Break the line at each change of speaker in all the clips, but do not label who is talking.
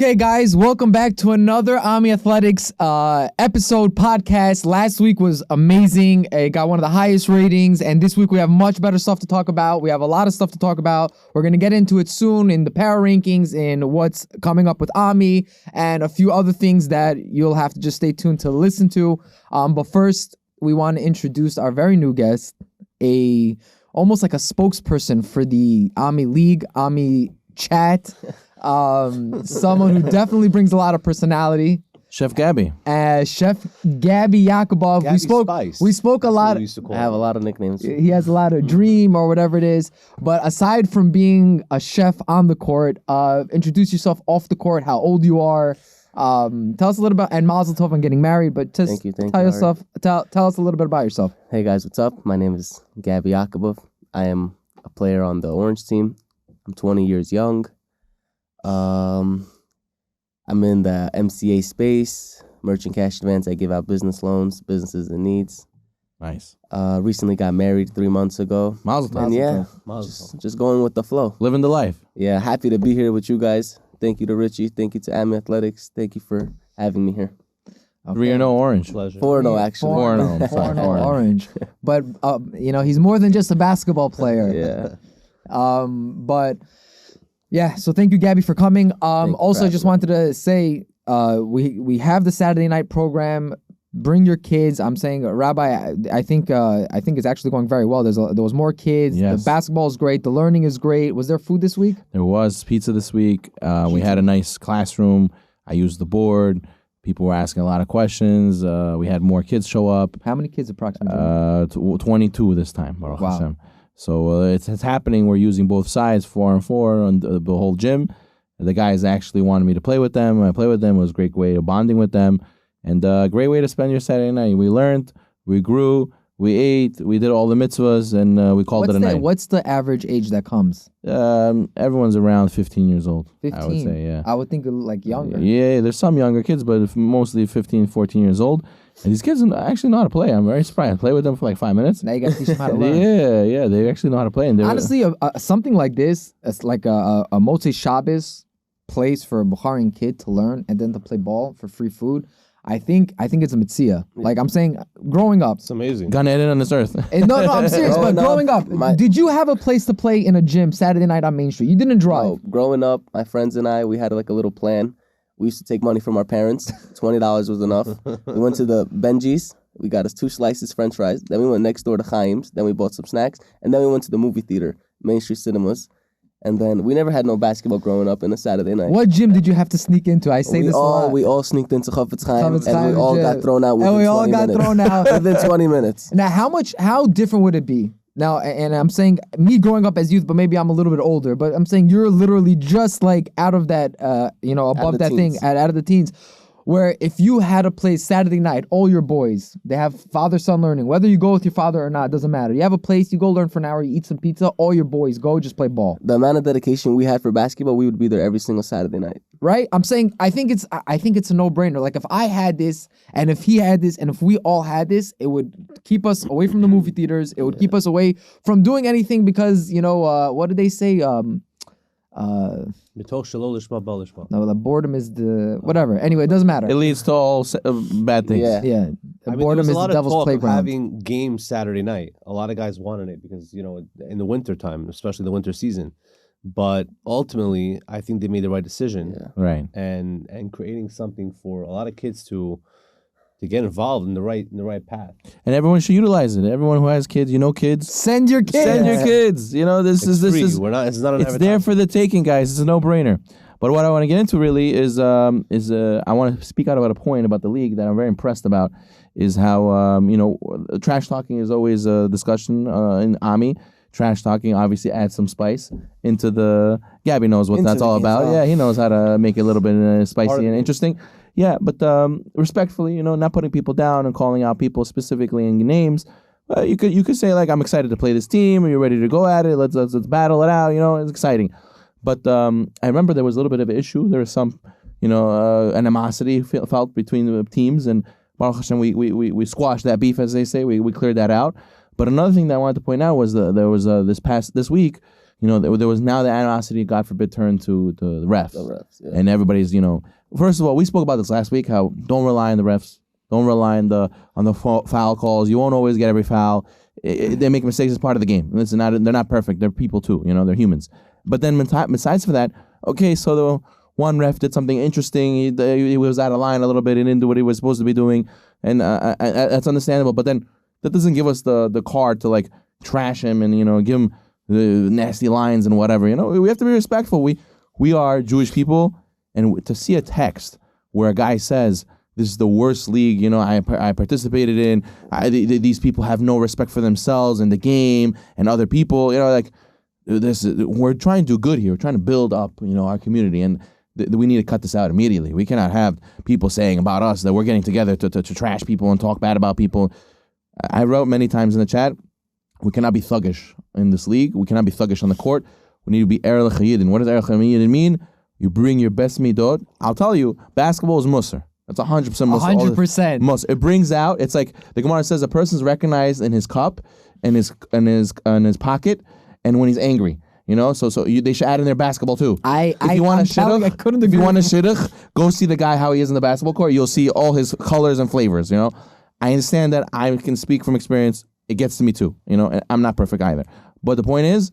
Okay, guys, welcome back to another Army Athletics episode podcast. Last week was amazing. It got one of the highest ratings, and this week we have much better stuff to talk about. We have a lot of stuff to talk about. We're going to get into it soon in the power rankings, in what's coming up with Army, and a few other things that you'll have to just stay tuned to listen to. But first, we want to introduce our very new guest, almost like a spokesperson for the Army League, Army Chat. Someone who definitely brings a lot of personality.
Chef Gabby.
Chef Gabriel Yakubov. We spoke a lot.
I have a lot of nicknames.
He has a lot of Dream or whatever it is. But aside from being a chef on the court, introduce yourself off the court, how old you are. Tell us a little about, and Mazel Tov on getting married, but just tell us a little bit about yourself.
Hey guys, what's up? My name is Gabriel Yakubov. I am a player on the Orange team. I'm 20 years young. I'm in the MCA space, merchant cash advance. I give out business loans, businesses in needs.
Nice.
Recently got married 3 months ago.
Mazel tov.
And yeah, just going with the flow.
Living the life.
Yeah, happy to be here with you guys. Thank you to Richie. Thank you to Army Athletics. Thank you for having me here.
Okay. 3-0 Orange.
Pleasure. 4-0 actually.
4-0.
4-0 Orange. But, he's more than just a basketball player.
Yeah.
But... yeah, so thank you, Gabby, for coming. Also, just wanted to say, we have the Saturday night program. Bring your kids. I'm saying, Rabbi, I think it's actually going very well. There was more kids.
Yes.
The basketball is great. The learning is great. Was there food this week?
There was pizza this week. We had a nice classroom. I used the board. People were asking a lot of questions. We had more kids show up.
How many kids approximately?
22 this time. Baruch
wow.
Hashem. So it's happening. We're using both sides, 4-on-4 on the whole gym. The guys actually wanted me to play with them. I play with them. It was a great way of bonding with them. And a great way to spend your Saturday night. We learned, we grew, we ate, we did all the mitzvahs, and we called it a night.
What's the average age that comes?
Everyone's around 15 years old.
15?
I would say, yeah.
I would think like younger.
Yeah, there's some younger kids, but mostly 15, 14 years old. And these kids actually know how to play. I'm very surprised. I play with them for like 5 minutes.
Now you got to teach them how to learn.
Yeah, they actually know how to play. And
honestly, something like this, it's like a Motzei Shabbos place for a Bukharian kid to learn and then to play ball for free food. I think it's a mitzvah. Like I'm saying, growing up,
it's amazing.
Gan Eden on this earth.
No, I'm serious. But growing up, did you have a place to play in a gym Saturday night on Main Street? You didn't drive.
No, growing up, my friends and I, we had like a little plan. We used to take money from our parents. $20 was enough. We went to the Benji's. We got us 2 slices French fries. Then we went next door to Chaim's. Then we bought some snacks. And then we went to the movie theater, Main Street Cinemas. And then we never had no basketball growing up in a Saturday night.
What gym did you have to sneak into? I say this a lot.
We all sneaked into Chafetz Chaim, and we all got thrown out within 20 minutes. Within 20 minutes.
Now, how different would it be? Now, and I'm saying me growing up as youth, but maybe I'm a little bit older, but I'm saying you're literally just like out of that, above that thing, out of the teens. Where if you had a place Saturday night, all your boys, they have father-son learning. Whether you go with your father or not, doesn't matter. You have a place, you go learn for an hour, you eat some pizza, all your boys go just play ball.
The amount of dedication we had for basketball, we would be there every single Saturday night.
Right? I'm saying, I think it's a no-brainer. Like if I had this, and if he had this, and if we all had this, it would keep us away from the movie theaters. It would keep us away from doing anything because, what did they say? No, the boredom is the whatever. Anyway, it doesn't matter.
It leads to all bad things.
Yeah. Boredom is the devil's playground.
Having games Saturday night. A lot of guys wanted it because in the winter time, especially the winter season. But ultimately, I think they made the right decision.
Yeah.
Right.
And creating something for a lot of kids to get involved in the right path.
And everyone should utilize it. Everyone who has kids, kids.
Send your kids.
Send your kids. This is
It's not an
it's there for the taking, guys. It's a no-brainer. But what I want to get into really is I want to speak out about a point about the league that I'm very impressed about is how trash talking is always a discussion in Ami. Trash talking obviously adds some spice into the. Gabby knows what that's all about. Yeah, he knows how to make it a little bit spicy and interesting. Yeah, but respectfully, not putting people down and calling out people specifically in names. You could say like, I'm excited to play this team. Are you ready to go at it? Let's battle it out. It's exciting. But I remember there was a little bit of an issue. There was some animosity felt between the teams, and Baruch Hashem, we squashed that beef, as they say. We cleared that out. But another thing that I wanted to point out was there was this week there was now the animosity, God forbid, turned to the refs.
The refs, yeah.
And everybody's, first of all, we spoke about this last week, how don't rely on the refs. Don't rely on the foul calls. You won't always get every foul. They make mistakes as part of the game. Listen, they're not perfect. They're people too. They're humans. But then besides for that, okay, so the one ref did something interesting. He was out of line a little bit. He didn't do what he was supposed to be doing, and that's understandable. But then that doesn't give us the card to like trash him and give him the nasty lines and whatever. We have to be respectful. We are Jewish people, and to see a text where a guy says, "This is the worst league, I participated in. These people have no respect for themselves and the game and other people. We're trying to do good here. We're trying to build up, our community, and we need to cut this out immediately. We cannot have people saying about us that we're getting together to trash people and talk bad about people." I wrote many times in the chat, we cannot be thuggish in this league. We cannot be thuggish on the court. We need to be erech hayidin. What does erech hayidin mean? You bring your best midot. I'll tell you, basketball is musar. That's 100% musar.
100%.
Musar. It brings out. It's like the Gemara says, a person's recognized in his cup, and his pocket, and when he's angry. They should add in their basketball too. If you want a shidduch, go see the guy how he is in the basketball court. You'll see all his colors and flavors. I understand that. I can speak from experience. It gets to me too. And I'm not perfect either. But the point is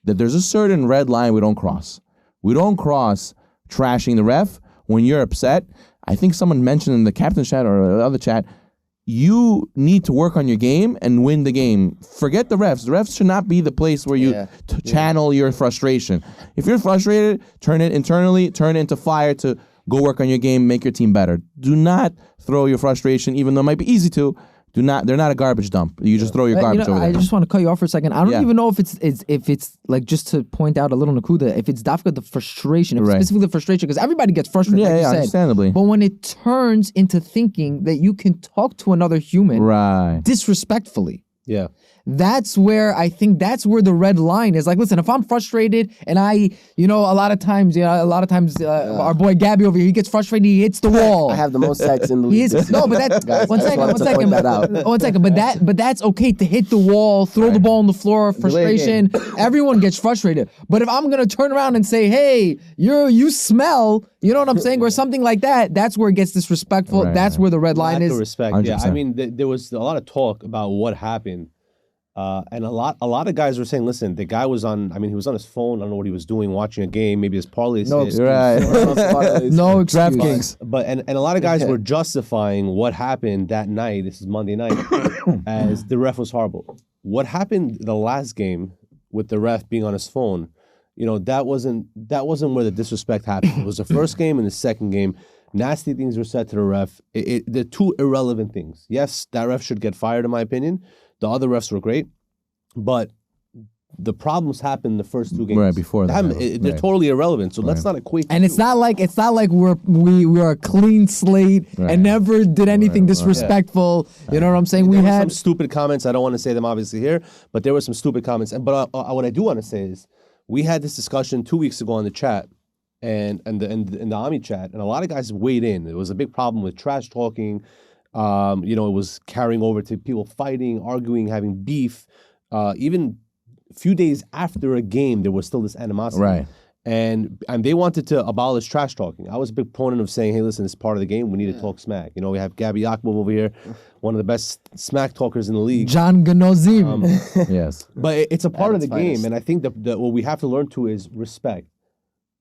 that there's a certain red line we don't cross. We don't cross trashing the ref when you're upset. I think someone mentioned in the captain chat or the other chat, you need to work on your game and win the game. Forget the refs. The refs should not be the place where you channel your frustration. If you're frustrated, turn it internally, turn it into fire to go work on your game, make your team better. Do not throw your frustration, even though it might be easy to. They're not a garbage dump. You just throw your garbage over there.
I just want to cut you off for a second. I don't even know if it's like, just to point out a little nakuda, if it's dafka the frustration, specifically the frustration, because everybody gets frustrated, like you said.
Understandably.
But when it turns into thinking that you can talk to another human disrespectfully.
Yeah.
That's where the red line is. Like, listen, if I'm frustrated and a lot of times our boy Gabby over here, he gets frustrated, he hits the wall.
I have the most sex in the league.
One second. But that's okay to hit the wall, throw the ball on the floor, frustration. Everyone gets frustrated. But if I'm gonna turn around and say, hey, you smell, you know what I'm saying, or something like that, that's where it gets disrespectful. That's where the red line is.
Respect.
100%.
Yeah, I mean, there was a lot of talk about what happened. And a lot of guys were saying, listen, the guy was on his phone, I don't know what he was doing, watching a game, maybe his parlay.
No excuse. No excuse.
But a lot of guys were justifying what happened that night, this is Monday night, as the ref was horrible. What happened the last game with the ref being on his phone, that wasn't where the disrespect happened. It was the first game and the second game. Nasty things were said to the ref. They're two irrelevant things. Yes, that ref should get fired, in my opinion. The other refs were great, but the problems happened in the first two games.
Right before that,
they're totally irrelevant. So let's not equate.
And it's not like we're a clean slate and never did anything disrespectful. You know what I'm saying?
There were some stupid comments. I don't want to say them obviously here, but there were some stupid comments. But what I do want to say is, we had this discussion 2 weeks ago in the chat and in the Ami chat, and a lot of guys weighed in. It was a big problem with trash talking. It was carrying over to people fighting, arguing, having beef. Even a few days after a game, there was still this animosity.
Right.
And they wanted to abolish trash talking. I was a big proponent of saying, hey, listen, it's part of the game. We need to talk smack. We have Gabby Yakubov over here, one of the best smack talkers in the league.
John Ganozim.
Yes.
But it's a part of the game. And I think that what we have to learn to is respect.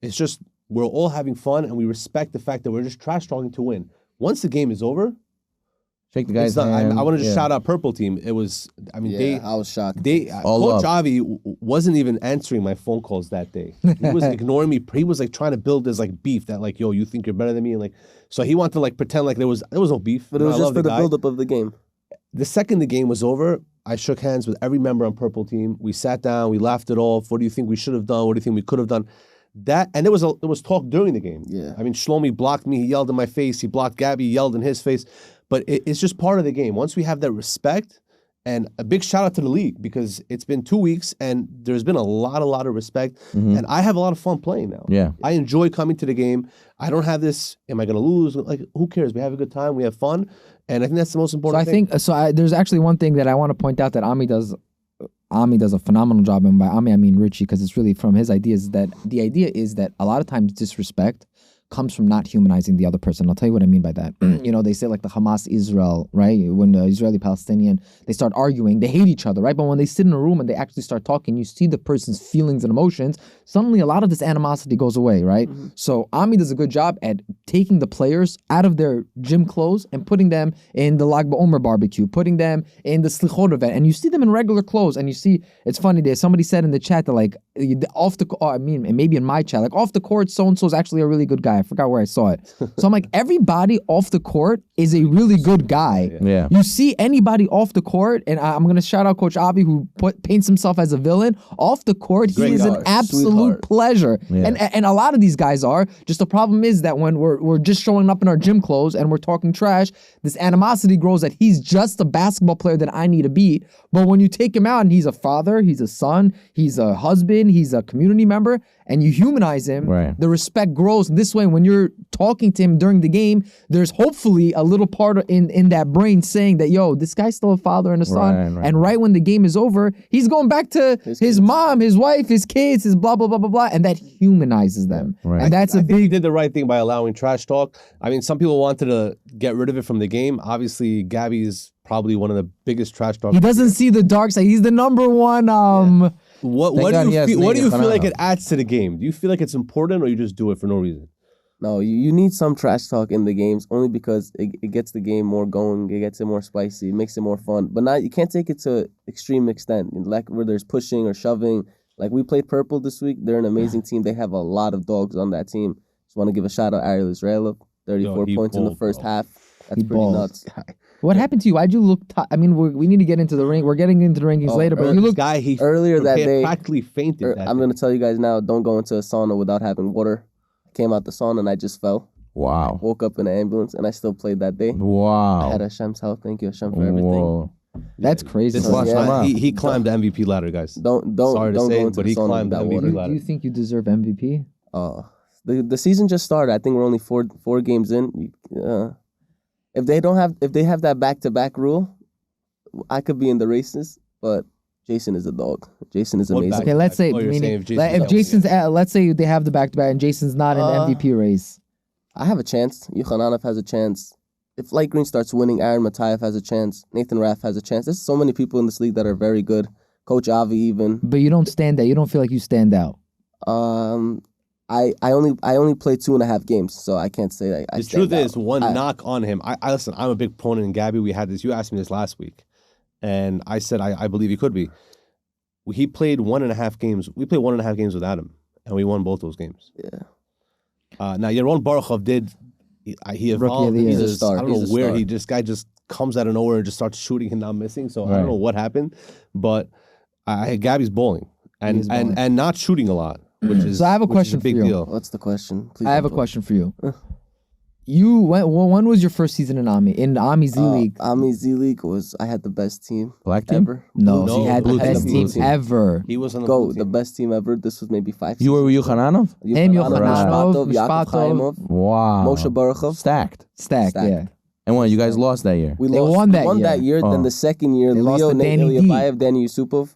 It's just, we're all having fun and we respect the fact that we're just trash talking to win. Once the game is over,
shake the guy's hand.
I want to just shout out Purple Team. It was, I
was shocked.
Coach Avi wasn't even answering my phone calls that day. He was ignoring me. He was like trying to build this like beef that like, yo, you think you're better than me, and like, so he wanted to like pretend like there was no beef.
But it was just for the buildup of the game.
The second the game was over, I shook hands with every member on Purple Team. We sat down, we laughed it off. What do you think we should have done? What do you think we could have done? And there was talk during the game.
Yeah.
I mean, Shlomi blocked me. He yelled in my face. He blocked Gabby. He yelled in his face. But it's just part of the game. Once we have that respect, and a big shout out to the league, because it's been 2 weeks and there's been a lot of respect. Mm-hmm. And I have a lot of fun playing now.
Yeah.
I enjoy coming to the game. I don't have this, am I going to lose? Like, who cares? We have a good time. We have fun. And I think that's the most important thing.
There's actually one thing that I want to point out that Ami does Ami does a phenomenal job, and by Ami I mean Richie, because it's really from his ideas that the idea is that a lot of times disrespect comes from not humanizing the other person. I'll tell you what I mean by that. You know, they say like the Hamas Israel, right? When the Israeli Palestinian, they start arguing, they hate each other, right? But when they sit in a room and they actually start talking, you see the person's feelings and emotions, suddenly a lot of this animosity goes away, right? So Ami does a good job at taking the players out of their gym clothes and putting them in the Lag BaOmer barbecue, putting them in the Slichot event, and you see them in regular clothes, and you see, it's funny, there somebody said in the chat that like, off the, I mean, maybe in my chat, like off the court, so-and-so is actually a really good guy. I forgot where I saw it. So I'm like, everybody off the court is a really good guy.
Yeah.
You see anybody off the court, and I'm going to shout out Coach Avi, who paints himself as a villain. Off the court, he is an absolute
Sweetheart.
pleasure.
Yeah.
And a lot of these guys are. Just the problem is that when we're just showing up in our gym clothes and we're talking trash, this animosity grows that he's just a basketball player that I need to beat. But when you take him out and he's a father, he's a son, he's a husband, he's a community member, and you humanize him,
Right.
the respect grows. This way, when you're talking to him during the game, there's hopefully a little part in that brain saying that, yo, this guy's still a father and a son.
Right.
And right when the game is over, he's going back to his mom, his wife, his kids, his blah, blah, blah, blah, blah. And that humanizes them.
Right.
And that's
I
a
think he
big...
did the right thing by allowing trash talk. I mean, some people wanted to get rid of it from the game. Obviously, Gabby is probably one of the biggest trash talkers.
He doesn't see the dark side. He's the number one...
What
Thank
do
God he
you
has
feel? What do you
Nate
feel like
Hanano.
it adds to the game? Do you feel like it's important, or you just do it for no reason?
No, you need some trash talk in the games only because it gets the game more going. It gets it more spicy. It makes it more fun. But not you can't take it to extreme extent, like where there's pushing or shoving. Like we played Purple this week. They're an amazing team. They have a lot of dogs on that team. Just want to give a shout out Ariel Israelov. 34
he
points in the
balled,
first
bro.
half. That's
He
pretty
balled.
nuts.
What happened to you? Why'd you look... I mean, we need to get into the ring. We're getting into the rankings later, but you
This
look...
guy, he
Earlier that day,
practically fainted.
I'm going to tell you guys now, don't go into a sauna without having water. I came out the sauna and I just fell.
Wow.
Woke up in an ambulance and I still played that day. I
Wow.
had Hashem's help. Thank you, Hashem, for everything.
Whoa.
That's crazy.
This
So,
is,
yeah.
he climbed the MVP ladder, guys.
Don't
Sorry to
don't
say,
go into
but
the
he
sauna
climbed
without
the MVP
water.
ladder.
Do you think you deserve MVP?
The season just started. I think we're only four games in. If they have that back-to-back rule, I could be in the races, but Jason is a dog. Jason is
What
amazing.
back-
Okay, let's say...
Oh, you're
meaning,
saying if Jason's
if
out,
Jason's... let's say they have the back-to-back and Jason's not in the MVP race.
I have a chance. Yuchananov has a chance. If Light Green starts winning, Aaron Matayev has a chance. Nathan Raff has a chance. There's so many people in this league that are very good. Coach Avi even.
But you don't stand out. You don't feel like you stand out.
I only played 2.5 games, so I can't say that.
The truth is, one knock on him. I listen. I'm a big proponent in Gabby. We had this. You asked me this last week, and I said I believe he could be. He played 1.5 games. We played 1.5 games without him, and we won both those games.
Yeah.
Now Yaron Baruchov did. He evolved.
of the year.
He's a
Just-
star.
I don't know
He's a
where
star.
this guy just comes out of nowhere and just starts shooting and not missing. So I
Right.
don't know what happened, but Gabby's bowling
He is bowling.
and not shooting a lot, which is
So I have a
which is
question
big
for you.
deal.
What's the question? Please
I have a
don't
question for you. When was your first season in Ami? In the Ami Z League?
Ami Z League I had the best team
Black team?
ever.
No,
No,
he had the
blue
best
team.
team ever.
He was on the
Go,
blue
the
team.
best team ever. This was maybe 5
You were with Yuchananov?
Him,
Yochanan,
Yochanan,
Yakov
Mishpatov.
Chaimov,
Wow.
Moshe Baruchov.
Stacked.
Stacked,
Stacked.
yeah.
And what, you guys lost that year?
We
They
lost.
won that
we won
year.
that year.
Oh.
Then the second year,
They lost
Leo,
to
Nate
Danny D.
Ilyabayev, Danny Yusupov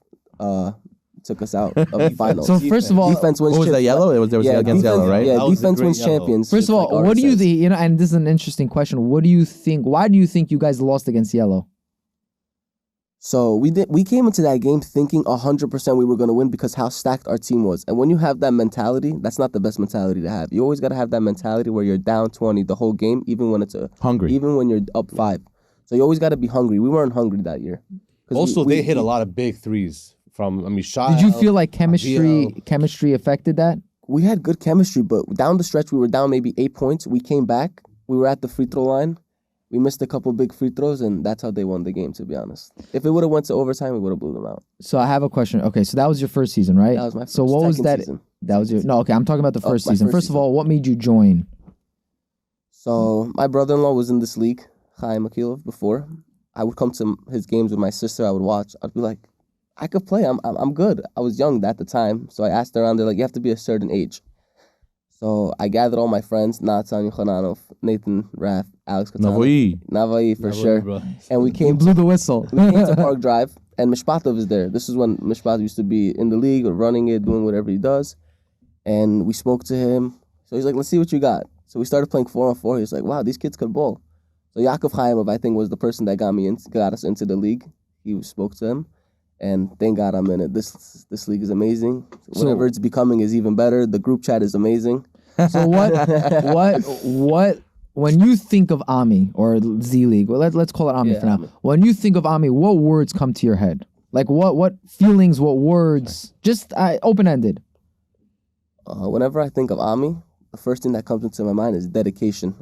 took us out of the finals.
So first of all,
defense wins
What was
chips.
that, yellow? There was against
defense,
yellow, right?
Yeah,
That was the
defense
great
wins
yellow.
champions.
first of
just
all,
like
what do you
Art says.
think? And this is an interesting question. What do you think? Why do you think you guys lost against Yellow?
So we came into that game thinking 100% we were going to win because how stacked our team was. And when you have that mentality, that's not the best mentality to have. You always got to have that mentality where you're down 20 the whole game, even when
Hungry.
even when you're up 5. So you always got to be hungry. We weren't hungry that year. 'Cause
Also,
we
they hit a lot of big threes from Mishal.
Did you feel like
Gabriel.
chemistry affected that?
We had good chemistry, but down the stretch we were down maybe 8 points. We came back. We were at the free throw line. We missed a couple big free throws, and that's how they won the game, to be honest. If it would have went to overtime, we would have blew them out.
So I have a question. Okay, so that was your first season, right?
That was my
So
first-
what was
second
that?
season.
That was your no. Okay, I'm talking about the first
my
season.
first
First of
season.
all, what made you join?
So my brother-in-law was in this league, Chaim Akilov, before. I would come to his games with my sister. I would watch. I'd be like, I could play. I'm good. I was young at the time, so I asked around. They're like, you have to be a certain age. So I gathered all my friends, Natan Yohananov, Nathan Raff, Alex Katana,
Navoi.
Navai for sure.
Bro.
And we
You
came
blew the whistle.
we came to Park Drive, and Mishpatov is there. This is when Mishpatov used to be in the league or running it, doing whatever he does. And we spoke to him. So he's like, let's see what you got. So we started playing 4-on-4. He was like, wow, these kids could ball. So Yakov Chaimov, I think, was the person that got us into the league. He spoke to him. And thank God I'm in it. This league is amazing. Whatever it's becoming is even better. The group chat is amazing.
So what? When you think of Ami or Z League, well, let's call it Ami for now.
Ami.
When you think of Ami, what words come to your head? Like what feelings, what words? Just open-ended.
Whenever I think of Ami, the first thing that comes into my mind is dedication.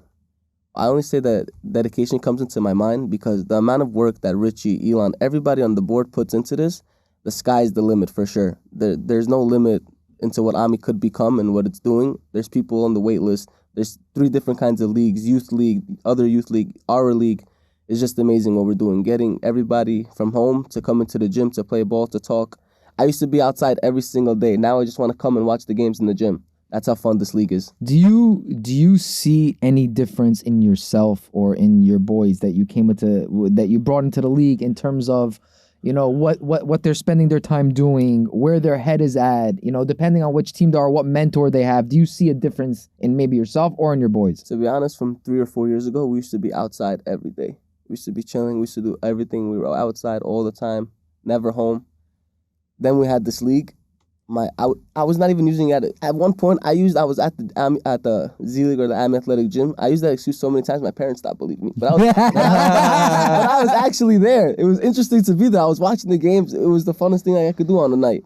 I only say that dedication comes into my mind because the amount of work that Richie, Elon, everybody on the board puts into this, the sky's the limit for sure. There's no limit into what Ami could become and what it's doing. There's people on the wait list. There's 3 different kinds of leagues, youth league, other youth league, our league. It's just amazing what we're doing. Getting everybody from home to come into the gym to play ball, to talk. I used to be outside every single day. Now I just want to come and watch the games in the gym. That's how fun this league is.
Do you see any difference in yourself or in your boys that you brought into the league in terms of, what they're spending their time doing, where their head is at, depending on which team they are, what mentor they have? Do you see a difference in maybe yourself or in your boys?
To be honest, from 3 or 4 years ago, we used to be outside every day. We used to be chilling. We used to do everything. We were outside all the time, never home. Then we had this league. I was not even using it. At one point, I was at the Z League or the Ami Athletic Gym. I used that excuse so many times, my parents stopped believing me. But I was actually there. It was interesting to be there. I was watching the games. It was the funnest thing I could do on the night.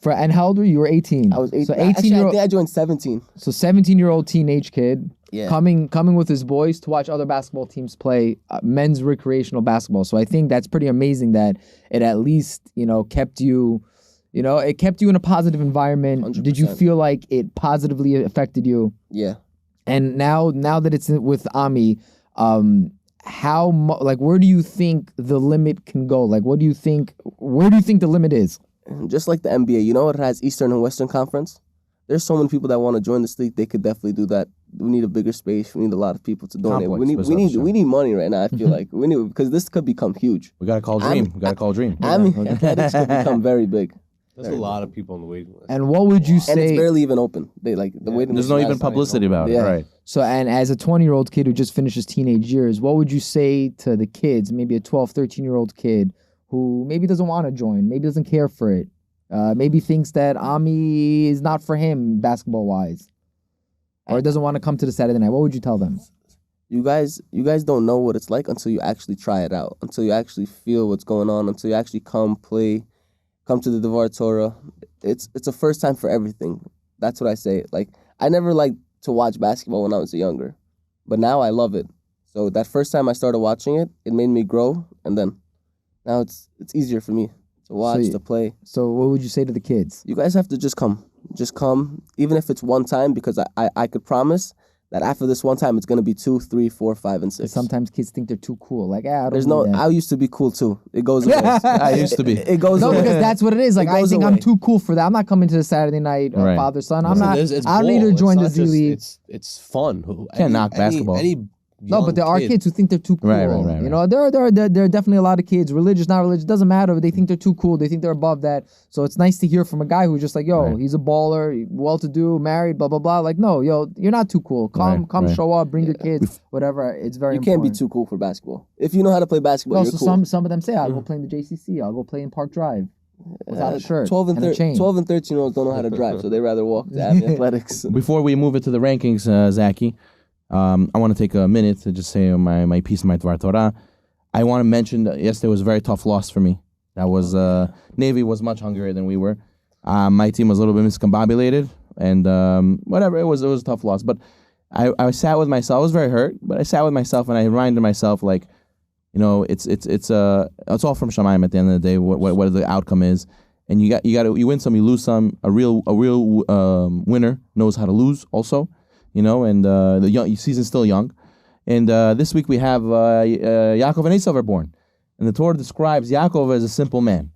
And how old were you? You were 18.
I was 18.
So
Actually, I think I joined 17.
So 17-year-old teenage kid.
Yeah.
Coming with his boys to watch other basketball teams play men's recreational basketball. So I think that's pretty amazing that it at least, kept you, it kept you in a positive environment.
100%.
Did you feel like it positively affected you?
Yeah.
And now that it's with Ami, where do you think the limit can go? Like, where do you think the limit is?
Just like the NBA, it has Eastern and Western Conference. There's so many people that want to join this league. They could definitely do that. We need a bigger space. We need a lot of people to donate. We need money right now. I feel like we need, because this could become huge.
We gotta call Dream.
Athletics could become very big.
There's a lot of people on the waiting list.
And what would you say?
And it's barely even open. The waiting list.
There's no even publicity about it, right?
So, and as a 20-year-old kid who just finished his teenage years, what would you say to the kids, maybe a 12, 13-year-old kid who maybe doesn't want to join, maybe doesn't care for it, maybe thinks that Ami is not for him basketball-wise, or doesn't want to come to the Saturday night? What would you tell them?
You guys don't know what it's like until you actually try it out, until you actually feel what's going on, until you actually come to the Devar Torah. It's a first time for everything. That's what I say. Like, I never liked to watch basketball when I was younger, but now I love it. So that first time I started watching it, it made me grow, and then now it's easier for me to watch, to play.
So what would you say to the kids?
You guys have to just come. Just come, even if it's one time, because I could promise that after this one time, it's going to be 2, 3, 4, 5, and 6.
Sometimes kids think they're too cool. Like,
I used to be cool too. It goes away.
I used to be.
It goes away.
No, because that's what it is. Like, I think I'm too cool for that. I'm not coming to the Saturday night father-son. I don't need to join the Z League.
It's fun.
Can't knock basketball.
No, but there are kids who think they're too cool.
Right.
There are definitely a lot of kids, religious, not religious, doesn't matter. They think they're too cool. They think they're above that. So it's nice to hear from a guy who's just like, he's a baller, well-to-do, married, blah, blah, blah. Like, no, you're not too cool. Come, show up, bring your kids, whatever. It's very important.
You can't be too cool for basketball. If you know how to play basketball, you're cool.
Some of them say, I'll go play in the JCC. I'll go play in Park Drive. Without a shirt
12 and 13-year-olds don't know how to drive, so they rather walk to Abbey Athletics.
Before we move into the rankings, Zaki, I want to take a minute to just say my piece of my Dvar Torah. I want to mention that yesterday was a very tough loss for me. That was Navy was much hungrier than we were. My team was a little bit miscombobulated, and whatever, it was a tough loss. But I sat with myself. I was very hurt, but I sat with myself and I reminded myself, like, it's all from Shamayim at the end of the day. What the outcome is, and you win some, you lose some. A real winner knows how to lose also. And the season's still young. And this week we have Yaakov and Esav are born. And the Torah describes Yaakov as a simple man.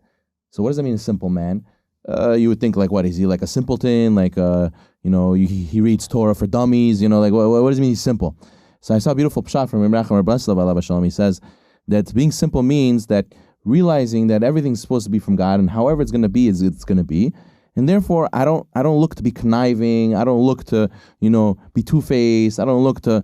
So what does that mean, a simple man? You would think, like, what, is he like a simpleton? Like, he reads Torah for dummies? Like, what does it mean he's simple? So I saw a beautiful pshat from Imracham Rabbaslav Alav Shalom. He says that being simple means that realizing that everything's supposed to be from God, and however it's going to be is it's going to be. And therefore, I don't look to be conniving. I don't look to, be two-faced. I don't look to,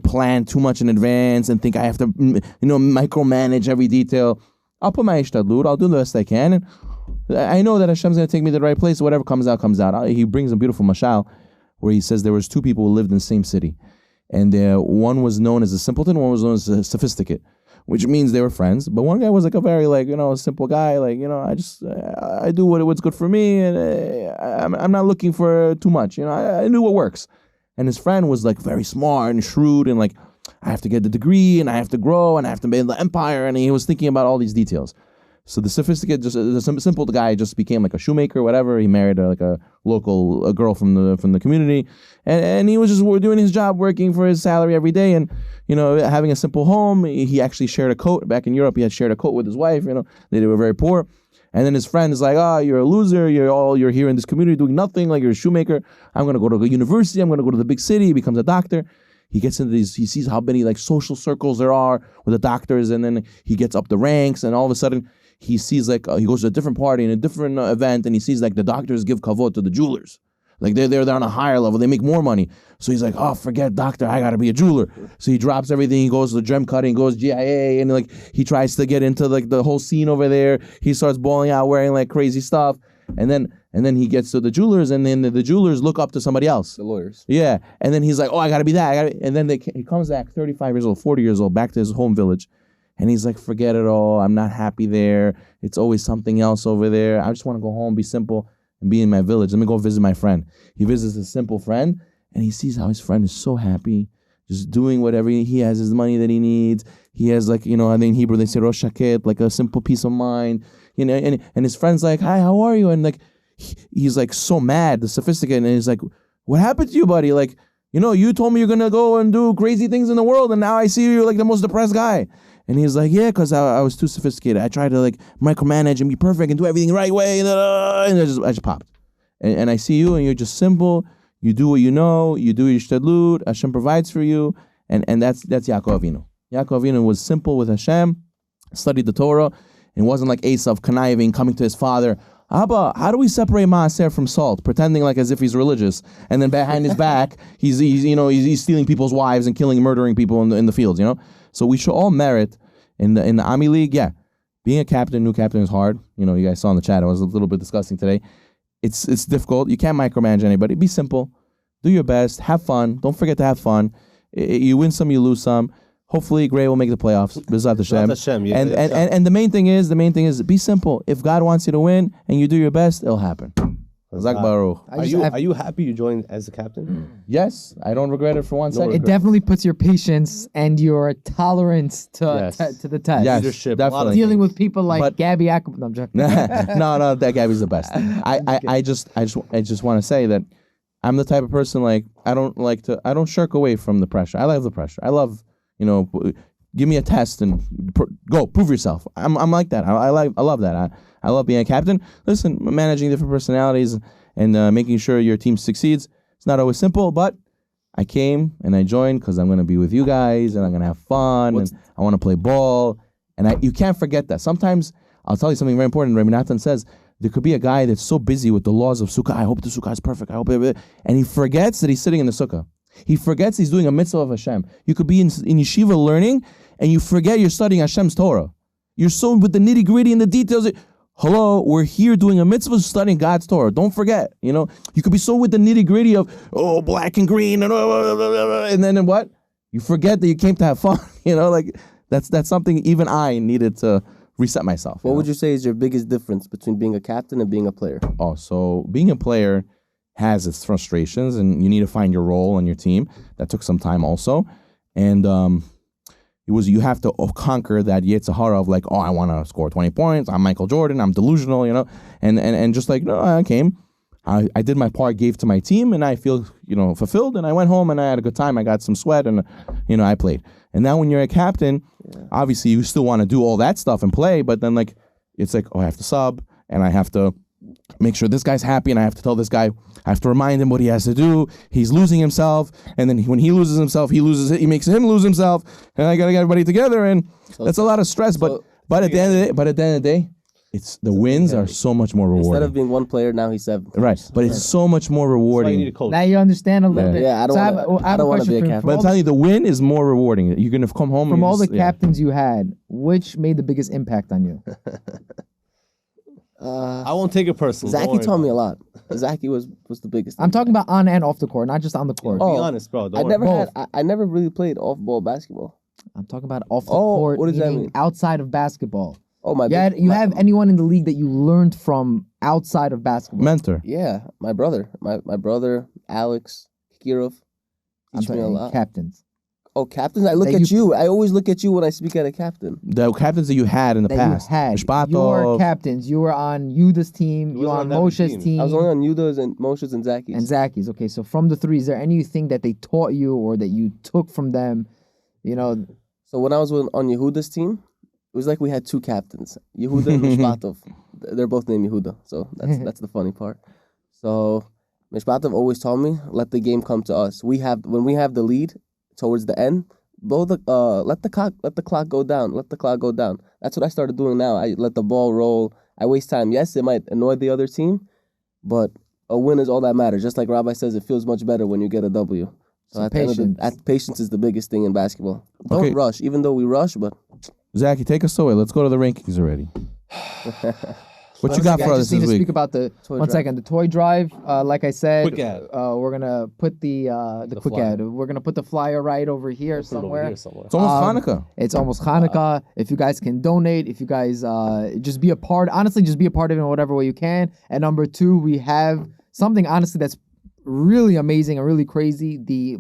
plan too much in advance and think I have to, micromanage every detail. I'll put my ishtadlut. I'll do the best I can. And I know that Hashem's going to take me to the right place. Whatever comes out, comes out. He brings a beautiful mashal where he says there was two people who lived in the same city. And one was known as a simpleton, one was known as a sophisticate, which means they were friends. But one guy was like a very simple guy. I do what's good for me, and I'm not looking for too much. I knew what works. And his friend was like very smart and shrewd, and like, I have to get the degree, and I have to grow, and I have to build the empire. And he was thinking about all these details. So the sophisticate, the simple guy, just became like a shoemaker, whatever. He married a local girl from the community, and he was just doing his job, working for his salary every day, and having a simple home. He actually shared a coat back in Europe. He had shared a coat with his wife. They were very poor, and then his friend is like, "Oh, you're a loser. You're here in this community doing nothing. Like, you're a shoemaker. I'm gonna go to a university. I'm gonna go to the big city." He becomes a doctor. He gets into these. He sees how many like social circles there are with the doctors, and then he gets up the ranks, and all of a sudden, he sees he goes to a different party in a different event, and he sees like the doctors give kavod to the jewelers. Like they're on a higher level, they make more money. So he's like, oh, forget doctor, I gotta be a jeweler. So he drops everything, he goes to the gem cutting, goes GIA, and like he tries to get into like the whole scene over there. He starts balling out, wearing like crazy stuff, and then he gets to the jewelers, and then the jewelers look up to somebody else.
The lawyers.
Yeah, and then he's like, oh, I gotta be that. And then he comes back 35 years old, 40 years old, back to his home village. And he's like, forget it all. I'm not happy there. It's always something else over there. I just want to go home, be simple, and be in my village. Let me go visit my friend. He visits a simple friend, and he sees how his friend is so happy, just doing whatever he has, his money that he needs. He has I think in Hebrew they say rosh shaket, like a simple peace of mind. And his friend's like, hi, how are you? And like he's like so mad, the sophisticated, and he's like, what happened to you, buddy? Like, you told me you're gonna go and do crazy things in the world, and now I see you're like the most depressed guy. And he's like, yeah, because I was too sophisticated. I tried to like micromanage and be perfect and do everything the right way, and I just popped. And I see you, and you're just simple. You do what you know. You do your shtadlut. Hashem provides for you, and that's Yaakov Avinu. Yaakov Avinu was simple with Hashem, studied the Torah, and wasn't like Esav conniving, coming to his father. Abba, how do we separate maaser from salt? Pretending like as if he's religious, and then behind his back, he's stealing people's wives and murdering people in the fields. So we should all merit in the Ami League. Yeah, being a captain, new captain is hard. You guys saw in the chat, I was a little bit discussing today. It's difficult. You can't micromanage anybody. Be simple. Do your best. Have fun. Don't forget to have fun. You win some, you lose some. Hopefully, Gray will make the playoffs. B'ezrat Hashem. And the main thing is be simple. If God wants you to win and you do your best, it'll happen. Zak Baruch.
Are you happy you joined as a captain?
Yes, I don't regret it for one second.
It definitely puts your patience and your tolerance to the test.
Yes,
leadership,
definitely.
Dealing with people like Gabby Yakubov. No, I'm joking.
no, that Gabby's the best. I just want to say that I'm the type of person I don't shirk away from the pressure. I love the pressure. I love, give me a test and go prove yourself. I'm like that. I love that. I love being a captain. Listen, managing different personalities and making sure your team succeeds. It's not always simple, but I came and I joined because I'm going to be with you guys and I'm going to have fun and I want to play ball. And you can't forget that. Sometimes, I'll tell you something very important. Rabbi Natan says, there could be a guy that's so busy with the laws of sukkah. I hope the sukkah is perfect. And he forgets that he's sitting in the sukkah. He forgets he's doing a mitzvah of Hashem. You could be in yeshiva learning and you forget you're studying Hashem's Torah. You're so with the nitty gritty and the details. Hello, we're here doing a mitzvah studying God's Torah. Don't forget, you could be so with the nitty gritty of, black and green, and then what? You forget that you came to have fun, that's something even I needed to reset myself.
What would you say is your biggest difference between being a captain and being a player?
Oh, so being a player has its frustrations and you need to find your role on your team. That took some time also. And, you have to conquer that Yetzer Hara of like, I want to score 20 points. I'm Michael Jordan. I'm delusional, and just like, no, I came. I did my part, gave to my team, and I feel, fulfilled. And I went home and I had a good time. I got some sweat and, I played. And now when you're a captain, obviously you still want to do all that stuff and play. But then it's like, I have to sub and I have to make sure this guy's happy and I have to tell this guy, I have to remind him what he has to do. He's losing himself, and then when he loses himself, he makes him lose himself, and I gotta get everybody together, and that's a lot of stress. But But at the end of the day, it's the wins are so much more rewarding.
Instead of being one player, now he's 7.
Right, but it's so much more
That's why you
rewarding.
need a coach.
Now you understand a little bit.
Yeah, I don't
have a
wanna
question
be a
for you.
captain.
But I'm telling you, the win is more rewarding. You're gonna come home
From
and
all the
you're just-
captains you had, which made the biggest impact on you?
I won't take it personally.
Zachy taught me a lot. Zachy was the biggest.
I'm talking about on and off the court, not just on the court.
Be
Oh,
honest, bro.
I never really played off-ball basketball.
I'm talking about off the
Oh,
court,
what does that
meaning
mean?
outside of basketball.
Oh my!
You have anyone in the league that you learned from outside of basketball?
mentor.
Yeah, my brother, my brother Alex Kirov.
I'm
Teach me a
talking
lot.
captains.
Oh, captains! I look
That
at you. I always look at you when I speak at a captain.
The captains that you had in the
That
past.
you had.
Mishpatov.
Your captains. You were on Yuda's team. You were on
wasn't on that
Moshe's
team.
team.
I was only on Yuda's and Moshe's and Zachy's.
And Zachy's. Okay, so from the three, is there anything that they taught you or that you took from them? You know,
So when I was on Yehuda's team, it was like we had 2 captains, Yehuda and Mishpatov. They're both named Yehuda, so that's the funny part. So Mishpatov always told me, let the game come to us. When we have the lead towards the end, let the clock go down. Let the clock go down. That's what I started doing now. I let the ball roll. I waste time. Yes, it might annoy the other team, but a win is all that matters. Just like Rabbi says, it feels much better when you get a W. So patience is the biggest thing in basketball. Don't
Okay.
rush, even though we rush, but
Zachy, take us away. Let's go to the rankings already. What you got
I
for us
just need
this
to
week?
speak about the
Toy
one
drive.
second. The toy drive. Like I said,
Quick ad.
we're gonna put the quick
flyer.
ad. We're gonna put the flyer right over here
Put it over
somewhere.
here somewhere.
It's almost
Um,
Hanukkah.
It's almost Hanukkah. If you guys can donate, if you guys just be a part, honestly, just be a part of it in whatever way you can. And number 2, we have something honestly that's really amazing and really crazy. The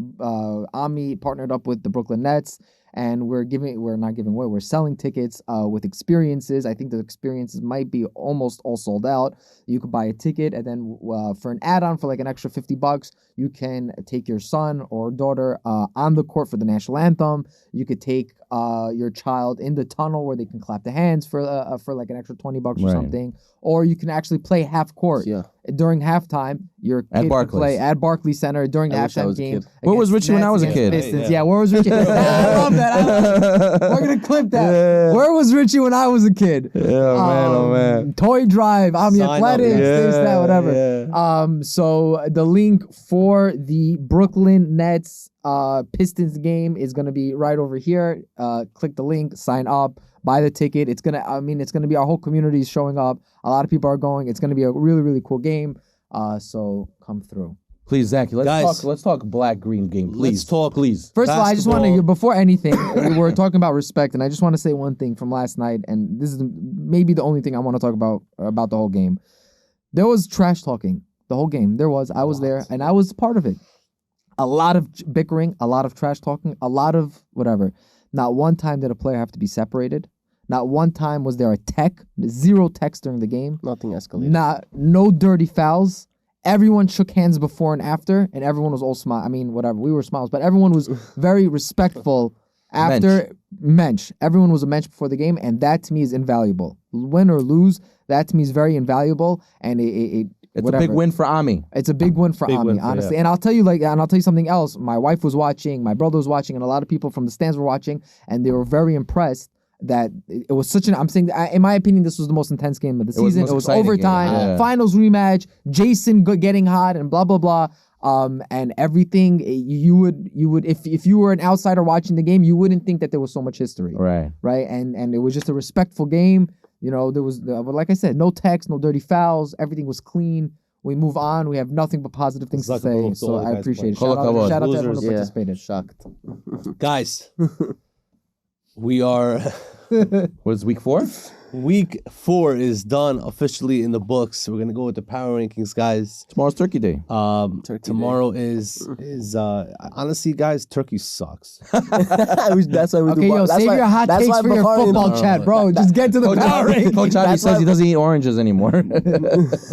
Ami partnered up with the Brooklyn Nets, and we're selling tickets with experiences. I think the experiences might be almost all sold out. You could buy a ticket, and then for an add-on for like an extra $50, you can take your son or daughter on the court for the national anthem. You could take your child in the tunnel where they can clap the hands for like an extra $20 or
Right.
something, or you can actually play half court.
yeah.
During halftime, your
At
kid could
Barclays.
play at Barclays Center during the
I wish I
halftime
was a
game.
kid.
Where was
against
Richie when I
Nets,
was a
against
kid?
Pistons.
Yeah.
Yeah, where was Richie? I love that. I love that. We're gonna clip that.
Yeah.
Where was Richie when I was a kid?
Oh man.
Toy drive, Omni
Sign up,
Athletics,
yeah.
this, that, whatever.
Yeah.
So the link for the Brooklyn Nets Pistons game is gonna be right over here. Click the link, sign up, buy the ticket. It's gonna be our whole community is showing up. A lot of people are going. It's gonna be a really, really cool game. So come through.
Please, Zachy,
Guys.
let's talk black-green game. Please.
Let's talk.
Please.
First of all, I just want to,
Basketball.
before anything, we were talking about respect, and I just want to say one thing from last night, and this is maybe the only thing I want to talk about the whole game. There was trash talking the whole game. There was. I was there, and I was part of it. A lot of bickering, a lot of trash talking, a lot of whatever. Not one time did a player have to be separated. Not one time was there a tech. 0 techs during the game.
Nothing escalated.
No dirty fouls. Everyone shook hands before and after, and everyone was all smile. I mean, whatever. We were smiles, but everyone was very respectful after mensch. Everyone was a mensch before the game, and that to me is invaluable. Win or lose, that to me is very invaluable, and
It's
whatever.
a big win for Ami.
It's a big win for
Big
Ami,
win for-
honestly.
yeah.
And I'll tell you something else. My wife was watching, my brother was watching, and a lot of people from the stands were watching, and they were very impressed that it was such an. I'm saying, in my opinion, this was the most intense game of the
was the
season.
most
It was
exciting game,
overtime,
yeah.
finals rematch, Jason getting hot, and blah blah blah. And everything you would if you were an outsider watching the game, you wouldn't think that there was so much history,
Right.
right? And it was just a respectful game. You know, there was, like I said, no text, no dirty fouls. Everything was clean. We move on. We have nothing but positive things to
Zucker
say.
moved
So
all the
I
guys
appreciate it.
playing.
Shout out
Kol
to everyone
Losers.
who participated.
Shocked.
Guys, we are
What is week 4?
week 4 is done officially in the books. We're gonna go with the power rankings, guys.
Tomorrow's Turkey Day.
Turkey
Tomorrow is honestly, guys, turkey sucks.
That's why we
Okay,
do.
yo,
That's
save
why-
your hot
that's
takes
why
for your
Bukhari-
football chat, bro. Just get to the power rankings.
Coach Avi
That's
says
why-
he doesn't eat oranges anymore.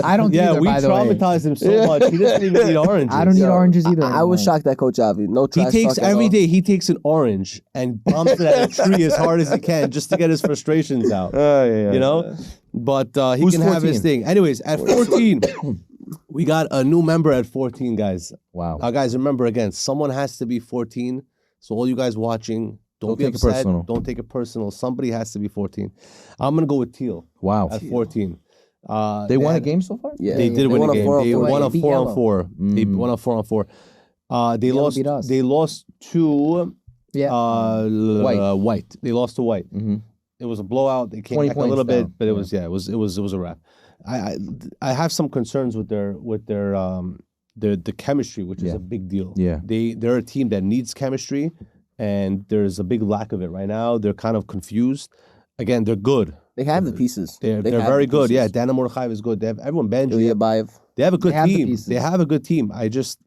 I don't
Yeah,
either,
we
by the way.
traumatized him so much. He doesn't even eat oranges.
I don't eat
Yo,
oranges either.
I was
anymore.
shocked at Coach Avi. No
He
trash
takes
talk at
every
all.
day. He takes an orange and bombs it at a tree as hard as he can just to get his frustrations out. You know, but he
Who's
can have his
14?
thing. Anyways, at 14, we got a new member at 14, guys.
Wow.
Guys, remember again, someone has to be 14. So all you guys watching, Don't be
take it
upset.
personal.
Don't take it personal. Somebody has to be 14. I'm gonna go with Teal
Wow.
at 14.
They won a
had-
game so far?
Yeah,
They did win
won
a game. They
four.
won a
Beat
4-on-4. They
Mm.
won a 4-on-4. They
Yellow
lost.
beat us.
They lost to
Yeah.
White. They lost to White.
Mm-hmm.
It was a blowout. They came
20
back a little
points
bit,
down.
but it was a wrap. I have some concerns with their the chemistry, which is
Yeah.
a big deal.
Yeah.
They're a team that needs chemistry, and there's a big lack of it right now. They're kind of confused. Again, they're good.
They have the pieces.
They're
They have
very
the
good. Yeah,
pieces.
Dana Mordechai is good. They have everyone Benji.
Ilya Baev.
They have a good
They have the
team.
pieces.
They have a good team. I just